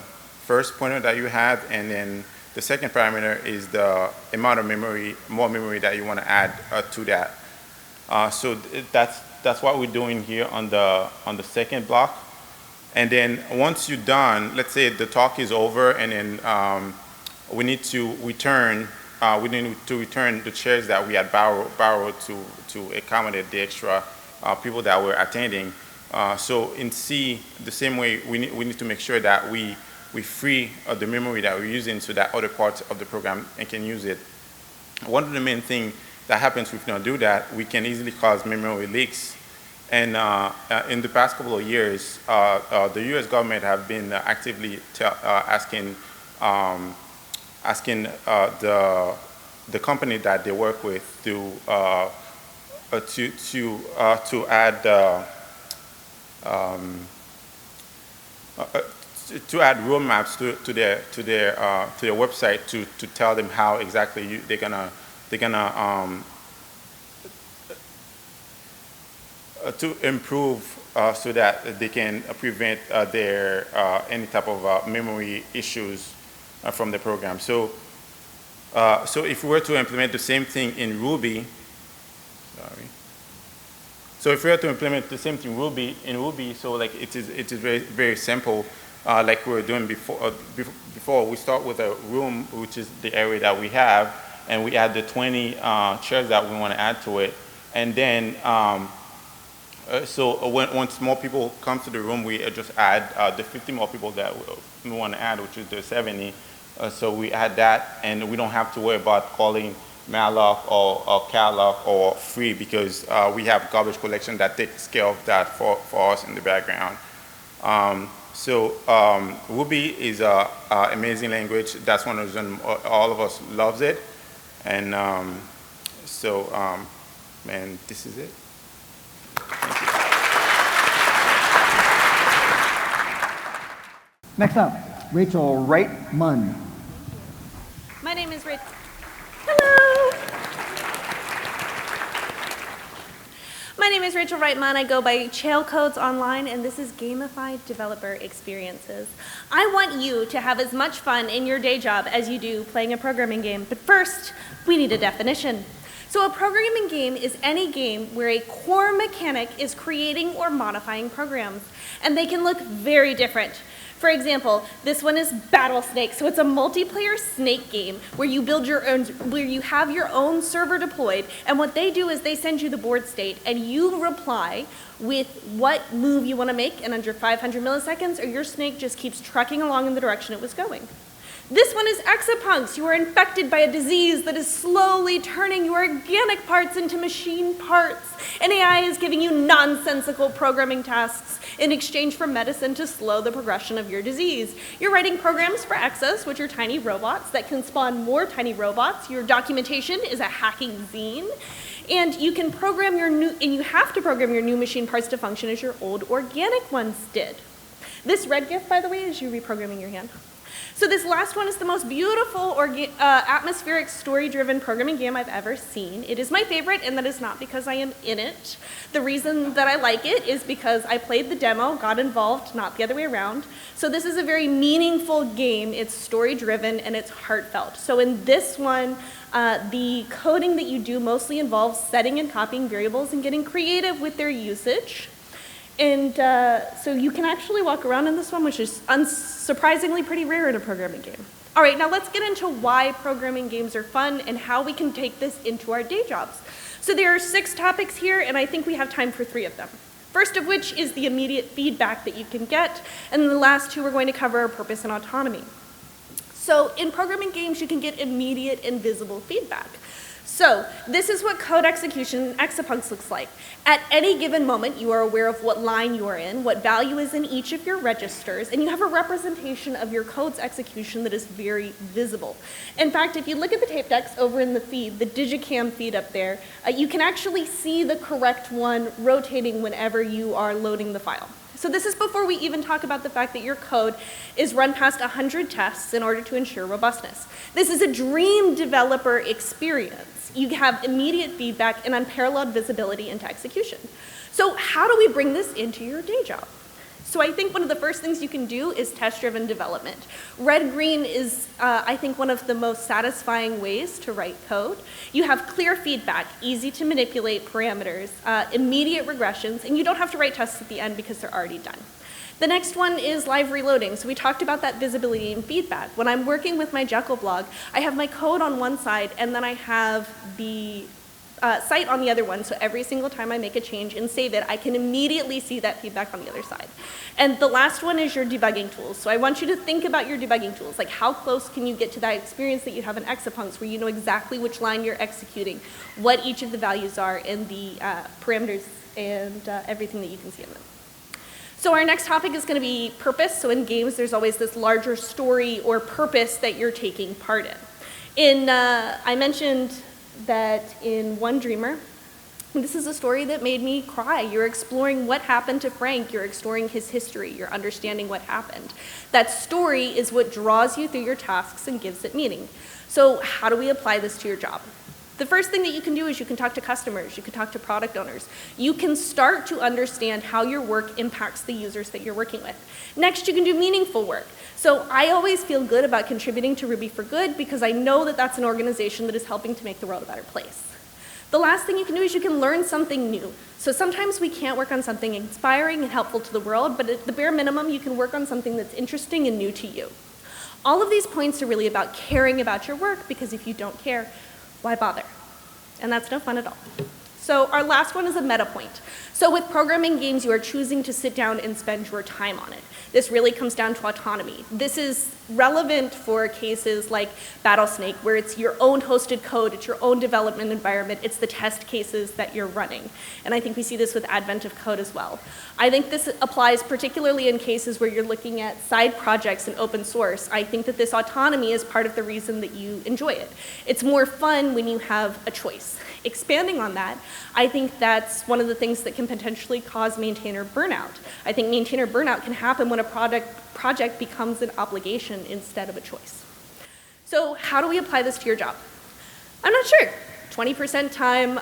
first pointer that you have, and then the second parameter is the amount of memory, more memory that you want to add to that. So that's what we're doing here on the second block. And then once you're done, let's say the talk is over, and then we need to return the chairs that we had borrowed to accommodate the extra people that were attending. So in C, the same way, we need to make sure that we free the memory that we're using so that other parts of the program can use it. One of the main things that happens if we don't do that, we can easily cause memory leaks. And in the past couple of years, the U.S. government have been actively asking the company that they work with to add roadmaps to their website to tell them how exactly they're gonna to improve so that they can prevent their any type of memory issues from the program. So if we were to implement the same thing in Ruby, so if we were to implement the same thing in Ruby, so like it is very, very simple. Like we were doing before, we start with a room, which is the area that we have, and we add the 20 chairs that we want to add to it. And then, once more people come to the room, we just add the 50 more people that we want to add, which is the 70. So we add that, and we don't have to worry about calling malloc or calloc or free, because we have garbage collection that takes care of that for us in the background. Ruby is an amazing language. That's one of the reasons all of us loves it. And man, this is it. Thank you. Next up, Rachel Wright-Munn. My name is Rachel. Hello. My name is Rachel Wright-Munn. I go by Chailcodes online, and this is Gamified Developer Experiences. I want you to have as much fun in your day job as you do playing a programming game. But first, we need a definition. So a programming game is any game where a core mechanic is creating or modifying programs, and they can look very different. For example, this one is Battle Snake, so it's a multiplayer snake game where you build your own, where you have your own server deployed, and what they do is they send you the board state, and you reply with what move you want to make in under 500 milliseconds, or your snake just keeps trucking along in the direction it was going. This one is exapunks. You are infected by a disease that is slowly turning your organic parts into machine parts. And AI is giving you nonsensical programming tasks in exchange for medicine to slow the progression of your disease. You're writing programs for Exas, which are tiny robots that can spawn more tiny robots. Your documentation is a hacking zine. And you can program you have to program your new machine parts to function as your old organic ones did. This red GIF, by the way, is you reprogramming your hand. So this last one is the most beautiful atmospheric story-driven programming game I've ever seen. It is my favorite, and that is not because I am in it. The reason that I like it is because I played the demo, got involved, not the other way around. So this is a very meaningful game. It's story-driven, and it's heartfelt. So in this one, the coding that you do mostly involves setting and copying variables and getting creative with their usage. And so you can actually walk around in this one, which is unsurprisingly pretty rare in a programming game. All right, now let's get into why programming games are fun and how we can take this into our day jobs. So there are 6 topics here, and I think we have time for 3 of them. First of which is the immediate feedback that you can get, and then the last 2 we're going to cover are purpose and autonomy. So in programming games, you can get immediate and visible feedback. So this is what code execution in exapunks looks like. At any given moment, you are aware of what line you are in, what value is in each of your registers, and you have a representation of your code's execution that is very visible. In fact, if you look at the tape decks over in the feed, the Digicam feed up there, you can actually see the correct one rotating whenever you are loading the file. So this is before we even talk about the fact that your code is run past 100 tests in order to ensure robustness. This is a dream developer experience. You have immediate feedback and unparalleled visibility into execution. So how do we bring this into your day job? So I think one of the first things you can do is test-driven development. Red-green is, I think, one of the most satisfying ways to write code. You have clear feedback, easy to manipulate parameters, immediate regressions, and you don't have to write tests at the end because they're already done. The next one is live reloading. So we talked about that visibility and feedback. When I'm working with my Jekyll blog, I have my code on one side, and then I have the site on the other one, so every single time I make a change and save it, I can immediately see that feedback on the other side. And the last one is your debugging tools. So I want you to think about your debugging tools, like how close can you get to that experience that you have in exapunks where you know exactly which line you're executing, what each of the values are, and the parameters and everything that you can see in them. So our next topic is going to be purpose. So in games, there's always this larger story or purpose that you're taking part in. I mentioned that in One Dreamer, this is a story that made me cry. You're exploring what happened to Frank. You're exploring his history. You're understanding what happened. That story is what draws you through your tasks and gives it meaning. So how do we apply this to your job? The first thing that you can do is you can talk to customers. You can talk to product owners. You can start to understand how your work impacts the users that you're working with. Next, you can do meaningful work. So I always feel good about contributing to Ruby for Good because I know that that's an organization that is helping to make the world a better place. The last thing you can do is you can learn something new. So sometimes we can't work on something inspiring and helpful to the world, but at the bare minimum, you can work on something that's interesting and new to you. All of these points are really about caring about your work because if you don't care, why bother? And that's no fun at all. So our last one is a meta point. So with programming games, you are choosing to sit down and spend your time on it. This really comes down to autonomy. This is relevant for cases like Battlesnake, where it's your own hosted code, it's your own development environment, it's the test cases that you're running. And I think we see this with advent of code as well. I think this applies particularly in cases where you're looking at side projects and open source. I think that this autonomy is part of the reason that you enjoy it. It's more fun when you have a choice. Expanding on that, I think that's one of the things that can potentially cause maintainer burnout. I think maintainer burnout can happen when a project becomes an obligation instead of a choice. So how do we apply this to your job? I'm not sure. 20% time,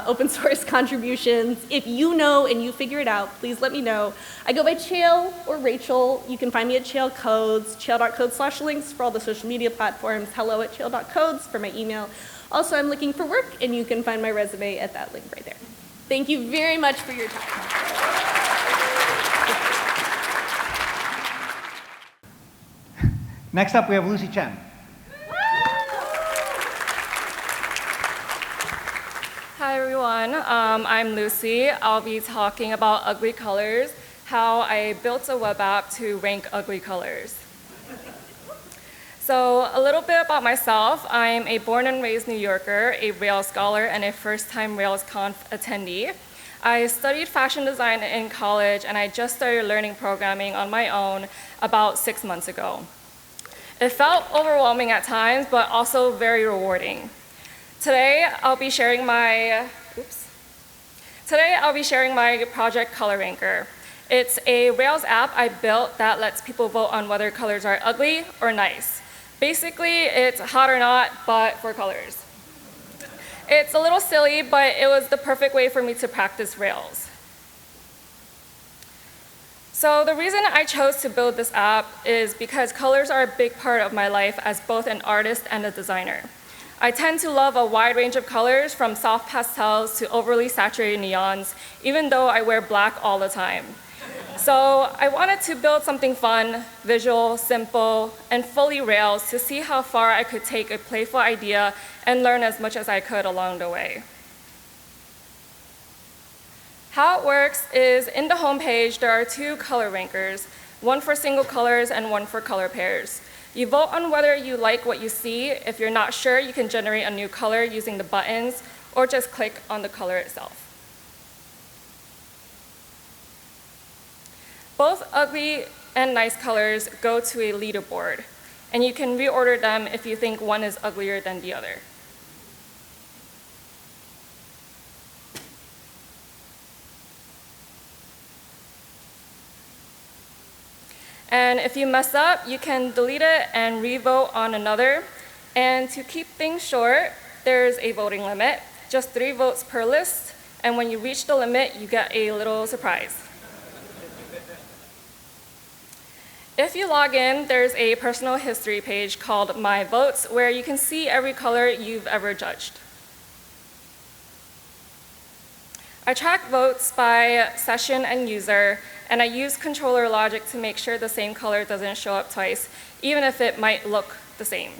open source contributions. If you know and you figure it out, please let me know. I go by Chael or Rachel. You can find me at Chael Codes, chael.codes/links for all the social media platforms, hello@chael.codes for my email. Also, I'm looking for work, and you can find my resume at that link right there. Thank you very much for your time. Next up, we have Lucy Chen. Hi, everyone. I'm Lucy. I'll be talking about ugly colors, how I built a web app to rank ugly colors. So a little bit about myself. I'm a born and raised New Yorker, a Rails scholar, and a first-time RailsConf attendee. I studied fashion design in college, and I just started learning programming on my own about 6 months ago. It felt overwhelming at times, but also very rewarding. Today, I'll be sharing my project Color Ranker. It's a Rails app I built that lets people vote on whether colors are ugly or nice. Basically, it's hot or not, but for colors. It's a little silly, but it was the perfect way for me to practice Rails. So the reason I chose to build this app is because colors are a big part of my life as both an artist and a designer. I tend to love a wide range of colors, from soft pastels to overly saturated neons, even though I wear black all the time. So I wanted to build something fun, visual, simple, and fully Rails to see how far I could take a playful idea and learn as much as I could along the way. How it works is, in the homepage, there are 2 color rankers, one for single colors and one for color pairs. You vote on whether you like what you see. If you're not sure, you can generate a new color using the buttons or just click on the color itself. Both ugly and nice colors go to a leaderboard, and you can reorder them if you think one is uglier than the other. And if you mess up, you can delete it and re-vote on another. And to keep things short, there's a voting limit, just 3 votes per list, and when you reach the limit, you get a little surprise. If you log in, there's a personal history page called My Votes, where you can see every color you've ever judged. I track votes by session and user, and I use controller logic to make sure the same color doesn't show up twice, even if it might look the same.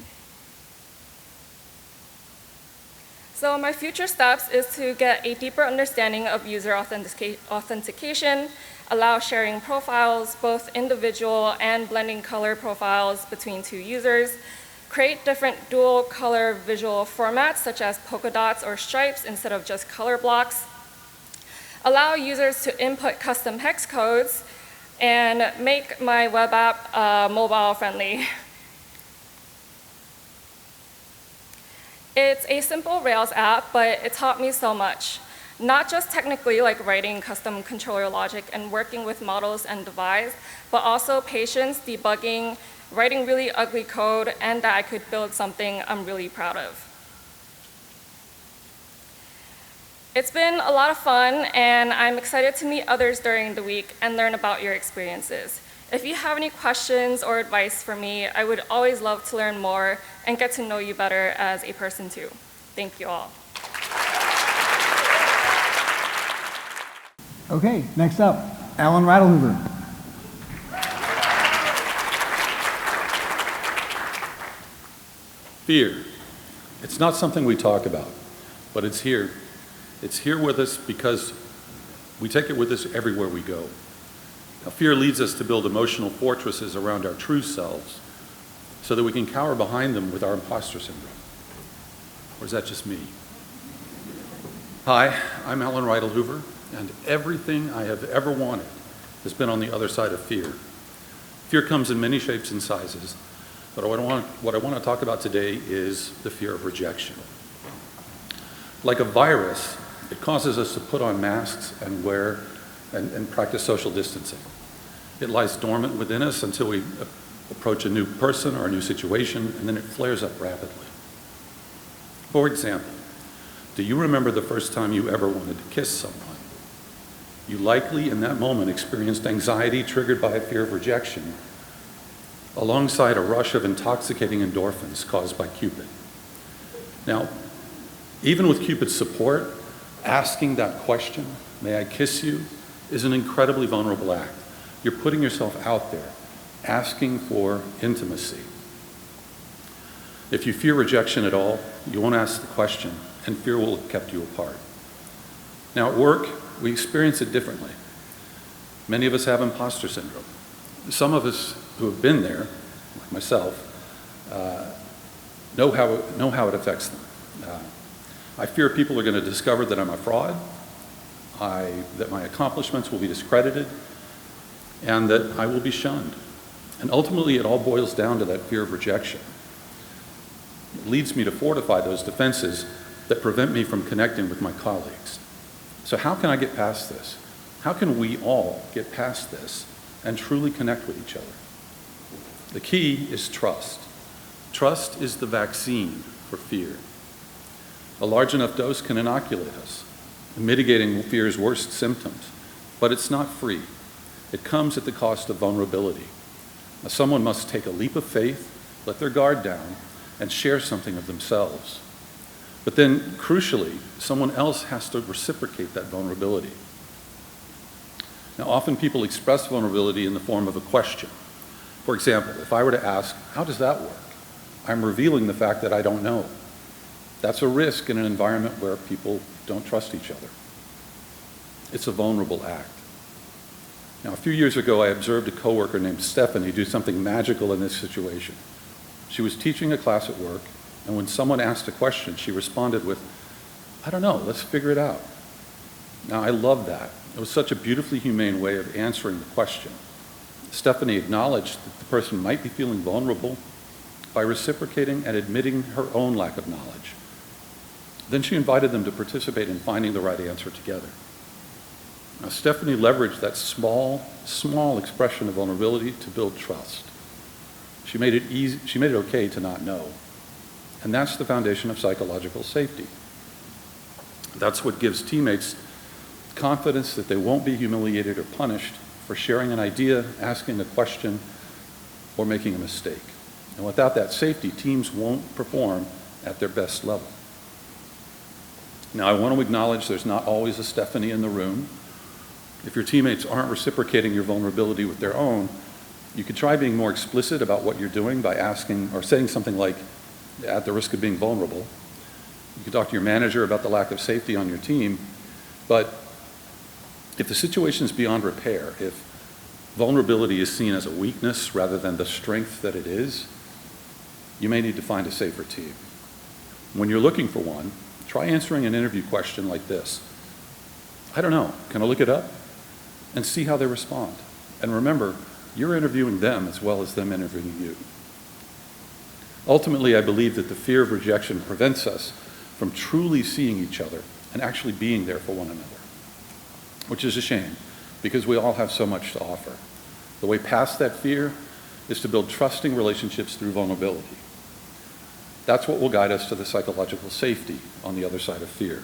So my future steps is to get a deeper understanding of user authentication, allow sharing profiles, both individual and blending color profiles between 2 users, create different dual color visual formats such as polka dots or stripes instead of just color blocks, allow users to input custom hex codes, and make my web app mobile friendly. It's a simple Rails app, but it taught me so much. Not just technically, like writing custom controller logic and working with models and device, but also patience, debugging, writing really ugly code, and that I could build something I'm really proud of. It's been a lot of fun, and I'm excited to meet others during the week and learn about your experiences. If you have any questions or advice for me, I would always love to learn more and get to know you better as a person too. Thank you all. Okay, next up, Alan Radlhoover. Fear. It's not something we talk about, but it's here. It's here with us because we take it with us everywhere we go. Now, fear leads us to build emotional fortresses around our true selves so that we can cower behind them with our imposter syndrome. Or is that just me? Hi, I'm Alan Radlhoover, and everything I have ever wanted has been on the other side of fear. Fear comes in many shapes and sizes, but what I want to talk about today is the fear of rejection. Like a virus, it causes us to put on masks and wear and practice social distancing. It lies dormant within us until we approach a new person or a new situation, and then it flares up rapidly. For example, do you remember the first time you ever wanted to kiss someone? You likely, in that moment, experienced anxiety triggered by a fear of rejection, alongside a rush of intoxicating endorphins caused by Cupid. Now, even with Cupid's support, asking that question, may I kiss you, is an incredibly vulnerable act. You're putting yourself out there, asking for intimacy. If you fear rejection at all, you won't ask the question, and fear will have kept you apart. Now at work, we experience it differently. Many of us have imposter syndrome. Some of us who have been there, like myself, know how it affects them. I fear people are going to discover that I'm a fraud, that my accomplishments will be discredited, and that I will be shunned. And ultimately, it all boils down to that fear of rejection. It leads me to fortify those defenses that prevent me from connecting with my colleagues. So how can I get past this? How can we all get past this and truly connect with each other? The key is trust. Trust is the vaccine for fear. A large enough dose can inoculate us, mitigating fear's worst symptoms, but it's not free. It comes at the cost of vulnerability. Now, someone must take a leap of faith, let their guard down, and share something of themselves. But then, crucially, someone else has to reciprocate that vulnerability. Now, often people express vulnerability in the form of a question. For example, if I were to ask, how does that work? I'm revealing the fact that I don't know. That's a risk in an environment where people don't trust each other. It's a vulnerable act. Now, a few years ago, I observed a coworker named Stephanie do something magical in this situation. She was teaching a class at work, and when someone asked a question, she responded with, I don't know, let's figure it out. Now, I love that. It was such a beautifully humane way of answering the question. Stephanie acknowledged that the person might be feeling vulnerable by reciprocating and admitting her own lack of knowledge. Then she invited them to participate in finding the right answer together. Now, Stephanie leveraged that small expression of vulnerability to build trust. She made it okay to not know. And that's the foundation of psychological safety. That's what gives teammates confidence that they won't be humiliated or punished for sharing an idea, asking a question, or making a mistake. And without that safety, teams won't perform at their best level. Now, I want to acknowledge there's not always a Stephanie in the room. If your teammates aren't reciprocating your vulnerability with their own, you could try being more explicit about what you're doing by asking or saying something like, at the risk of being vulnerable. You could talk to your manager about the lack of safety on your team, but if the situation is beyond repair, if vulnerability is seen as a weakness rather than the strength that it is, you may need to find a safer team. When you're looking for one, try answering an interview question like this. I don't know, can I look it up? And see how they respond. And remember, you're interviewing them as well as them interviewing you. Ultimately, I believe that the fear of rejection prevents us from truly seeing each other and actually being there for one another, which is a shame because we all have so much to offer. The way past that fear is to build trusting relationships through vulnerability. That's what will guide us to the psychological safety on the other side of fear.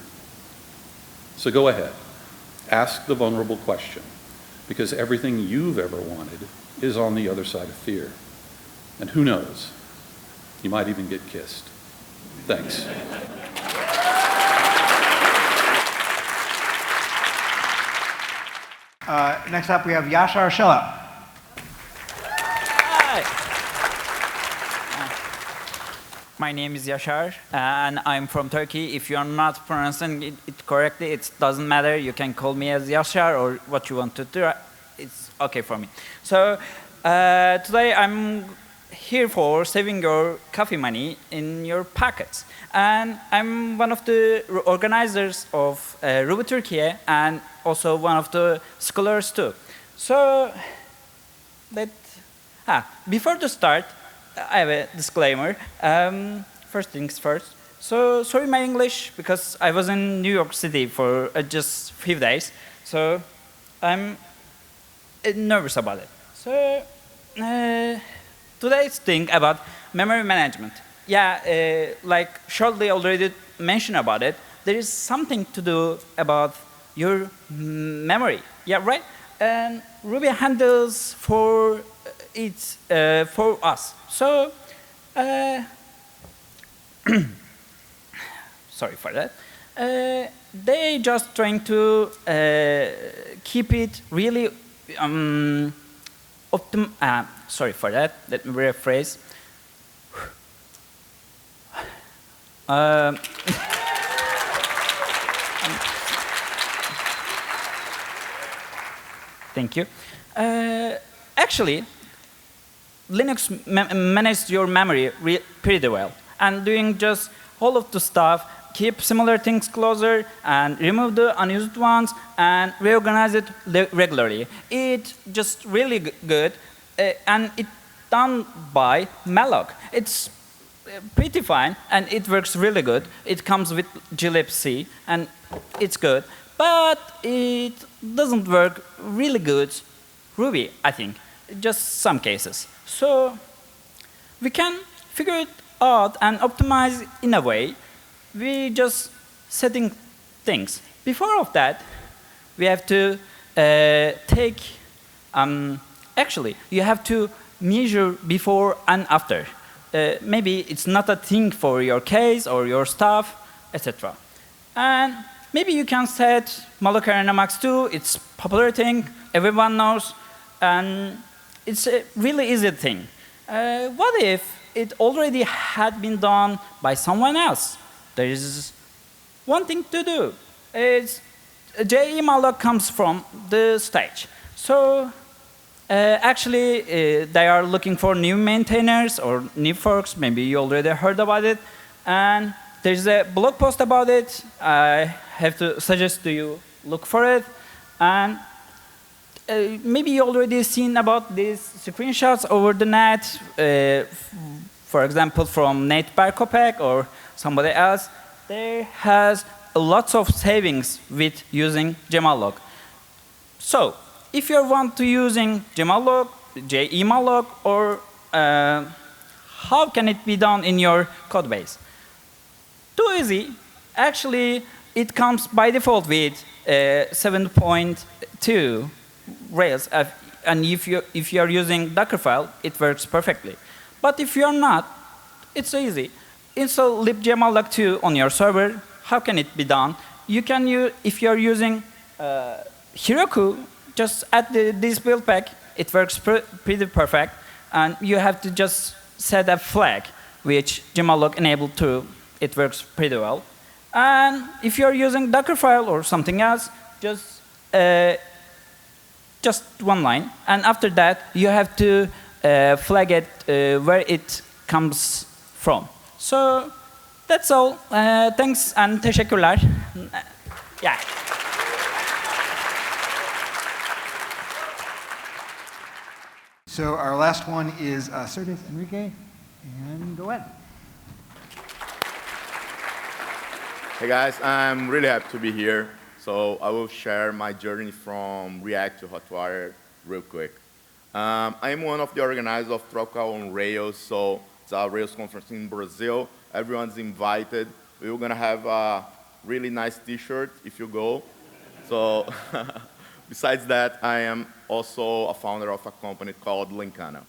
So go ahead, ask the vulnerable question, because everything you've ever wanted is on the other side of fear. And who knows, you might even get kissed. Thanks. Next up, we have Yashar Shilla. My name is Yashar, and I'm from Turkey. If you're not pronouncing it correctly, it doesn't matter. You can call me as Yashar or what you want to do. It's okay for me. So today I'm here for saving your coffee money in your pockets. And I'm one of the organizers of Ruby Turkey and also one of the scholars too. So before to start, I have a disclaimer. First things first. So sorry my English because I was in New York City for just a few days. So I'm nervous about it. So today's thing about memory management. Yeah, like Shortly already mentioned about it, there is something to do about your memory. Yeah, right? And Ruby handles for it for us. So, sorry for that. They just trying to keep it really sorry for that. Let me rephrase. Thank you. Actually, Linux manages your memory pretty well. And doing just all of the stuff, keep similar things closer, and remove the unused ones, and reorganize it regularly. It's just really good, and it's done by malloc. It's pretty fine, and it works really good. It comes with glibc, and it's good. But it doesn't work really good Ruby, I think. Just some cases. So we can figure it out and optimize in a way. We just setting things. Before of that, we have to actually, you have to measure before and after. Maybe it's not a thing for your case or your stuff, etc. And maybe you can set malloc arena max 2. It's popular thing. Everyone knows. And it's a really easy thing. What if it already had been done by someone else? There is one thing to do. It's JE malloc comes from the stage. So actually, they are looking for new maintainers or new forks. Maybe you already heard about it. And there's a blog post about it. I have to suggest to you look for it. And maybe you already seen about these screenshots over the net, for example, from Nate Barkopek or somebody else. There has lots of savings with using gmalloc. So if you want to using gmalloc, jemalloc, or how can it be done in your code base? Too easy. Actually, it comes by default with 7.2 Rails, and if you are using Dockerfile, it works perfectly. But if you are not, it's easy. Install libgmalloc 2 on your server. How can it be done? You can use, if you are using Heroku, just add this build pack. It works pretty perfect, and you have to just set a flag which gmalloc enabled to. It works pretty well. And if you are using Dockerfile or something else, just one line, and after that you have to flag it where it comes from. So that's all. Thanks and teşekkürler. Yeah. So our last one is Sergey Enrique, and go ahead. Hey guys, I'm really happy to be here. So I will share my journey from React to Hotwire real quick. I'm one of the organizers of Tropical on Rails, so it's a Rails conference in Brazil. Everyone's invited. We're gonna have a really nice t-shirt if you go. So besides that, I am also a founder of a company called Linkana.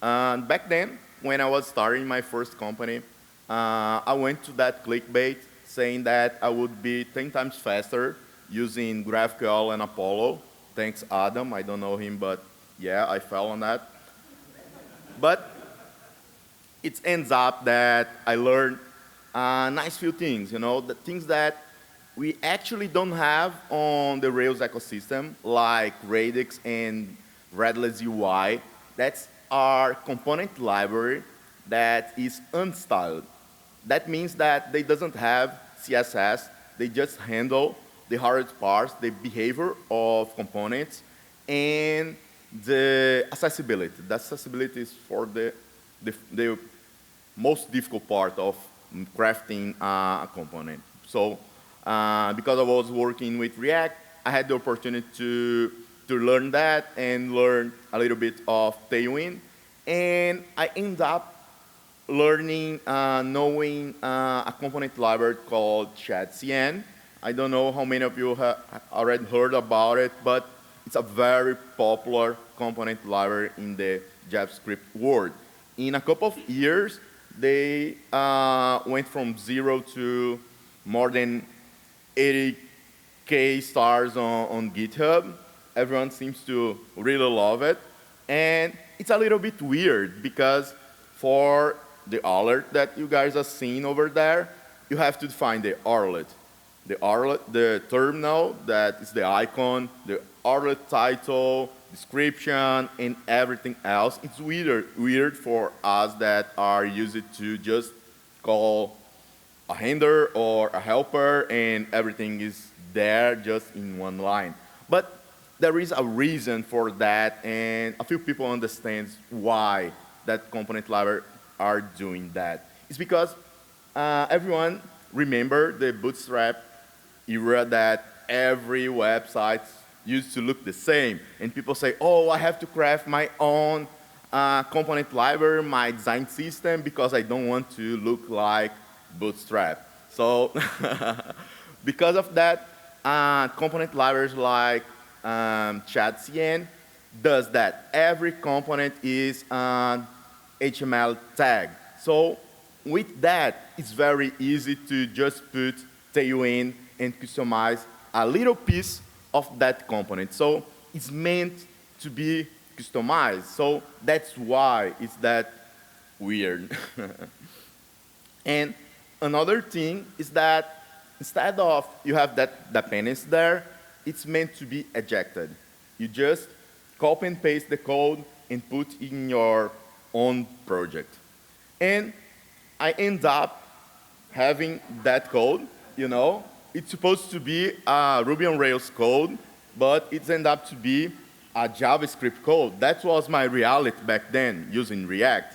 Back then, when I was starting my first company, I went to that clickbait saying that I would be 10 times faster using GraphQL and Apollo. Thanks, Adam. I don't know him, but yeah, I fell on that. But it ends up that I learned a nice few things, you know, the things that we actually don't have on the Rails ecosystem, like Radix and Redless UI. That's our component library that is unstyled. That means that they doesn't have CSS. They just handle the hardest parts, the behavior of components, and the accessibility. The accessibility is for the most difficult part of crafting a component. So because I was working with React, I had the opportunity to learn that and learn a little bit of Tailwind. And I ended up learning, knowing a component library called ChadCN. I don't know how many of you have already heard about it, but it's a very popular component library in the JavaScript world. In a couple of years, they went from 0 to more than 80K stars on GitHub. Everyone seems to really love it. And it's a little bit weird because for the alert that you guys are seeing over there, you have to define the arlet. The terminal, that is the icon, the arlet title, description, and everything else. It's weird for us that are used to just call a handler or a helper, and everything is there just in one line. But there is a reason for that, and a few people understand why that component library are doing that. It's because everyone remember the Bootstrap era that every website used to look the same, and people say, oh, I have to craft my own component library, my design system, because I don't want to look like Bootstrap. So because of that, component libraries like ChatCN does that. Every component is an HTML tag. So with that, it's very easy to just put tailwind and customize a little piece of that component. So it's meant to be customized. So that's why it's that weird. And another thing is that instead of you have that dependency there, it's meant to be ejected. You just copy and paste the code and put in your own project. And I end up having that code, you know. It's supposed to be a Ruby on Rails code, but it ended up to be a JavaScript code. That was my reality back then, using React.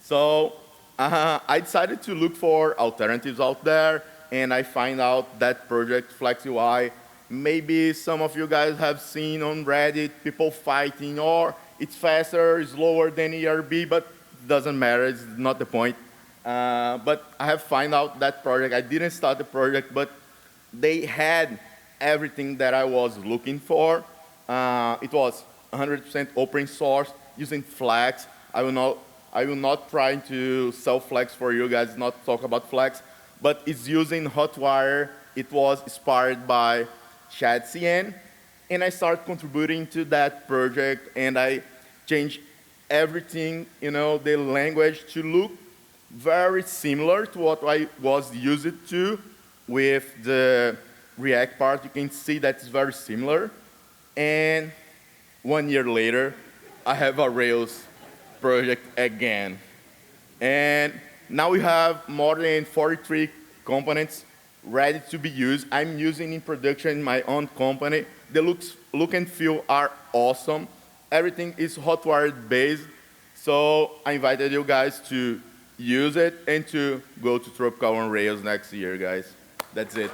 So I decided to look for alternatives out there, and I find out that project FlexUI. Maybe some of you guys have seen on Reddit people fighting, or it's faster, it's slower than ERB, but it doesn't matter, it's not the point. But I have found out that project. I didn't start the project, but they had everything that I was looking for. It was 100% open source, using Flex. I will not try to sell Flex for you guys, not talk about Flex, but it's using Hotwire. It was inspired by ChatCN, and I started contributing to that project, and I changed everything, you know, the language to look very similar to what I was used to with the React part. You can see that it's very similar. And 1 year later, I have a Rails project again. And now we have more than 43 components ready to be used. I'm using in production in my own company. The look and feel are awesome. Everything is Hotwire based. So I invited you guys to use it and to go to Tropical on Rails next year, guys. That's it.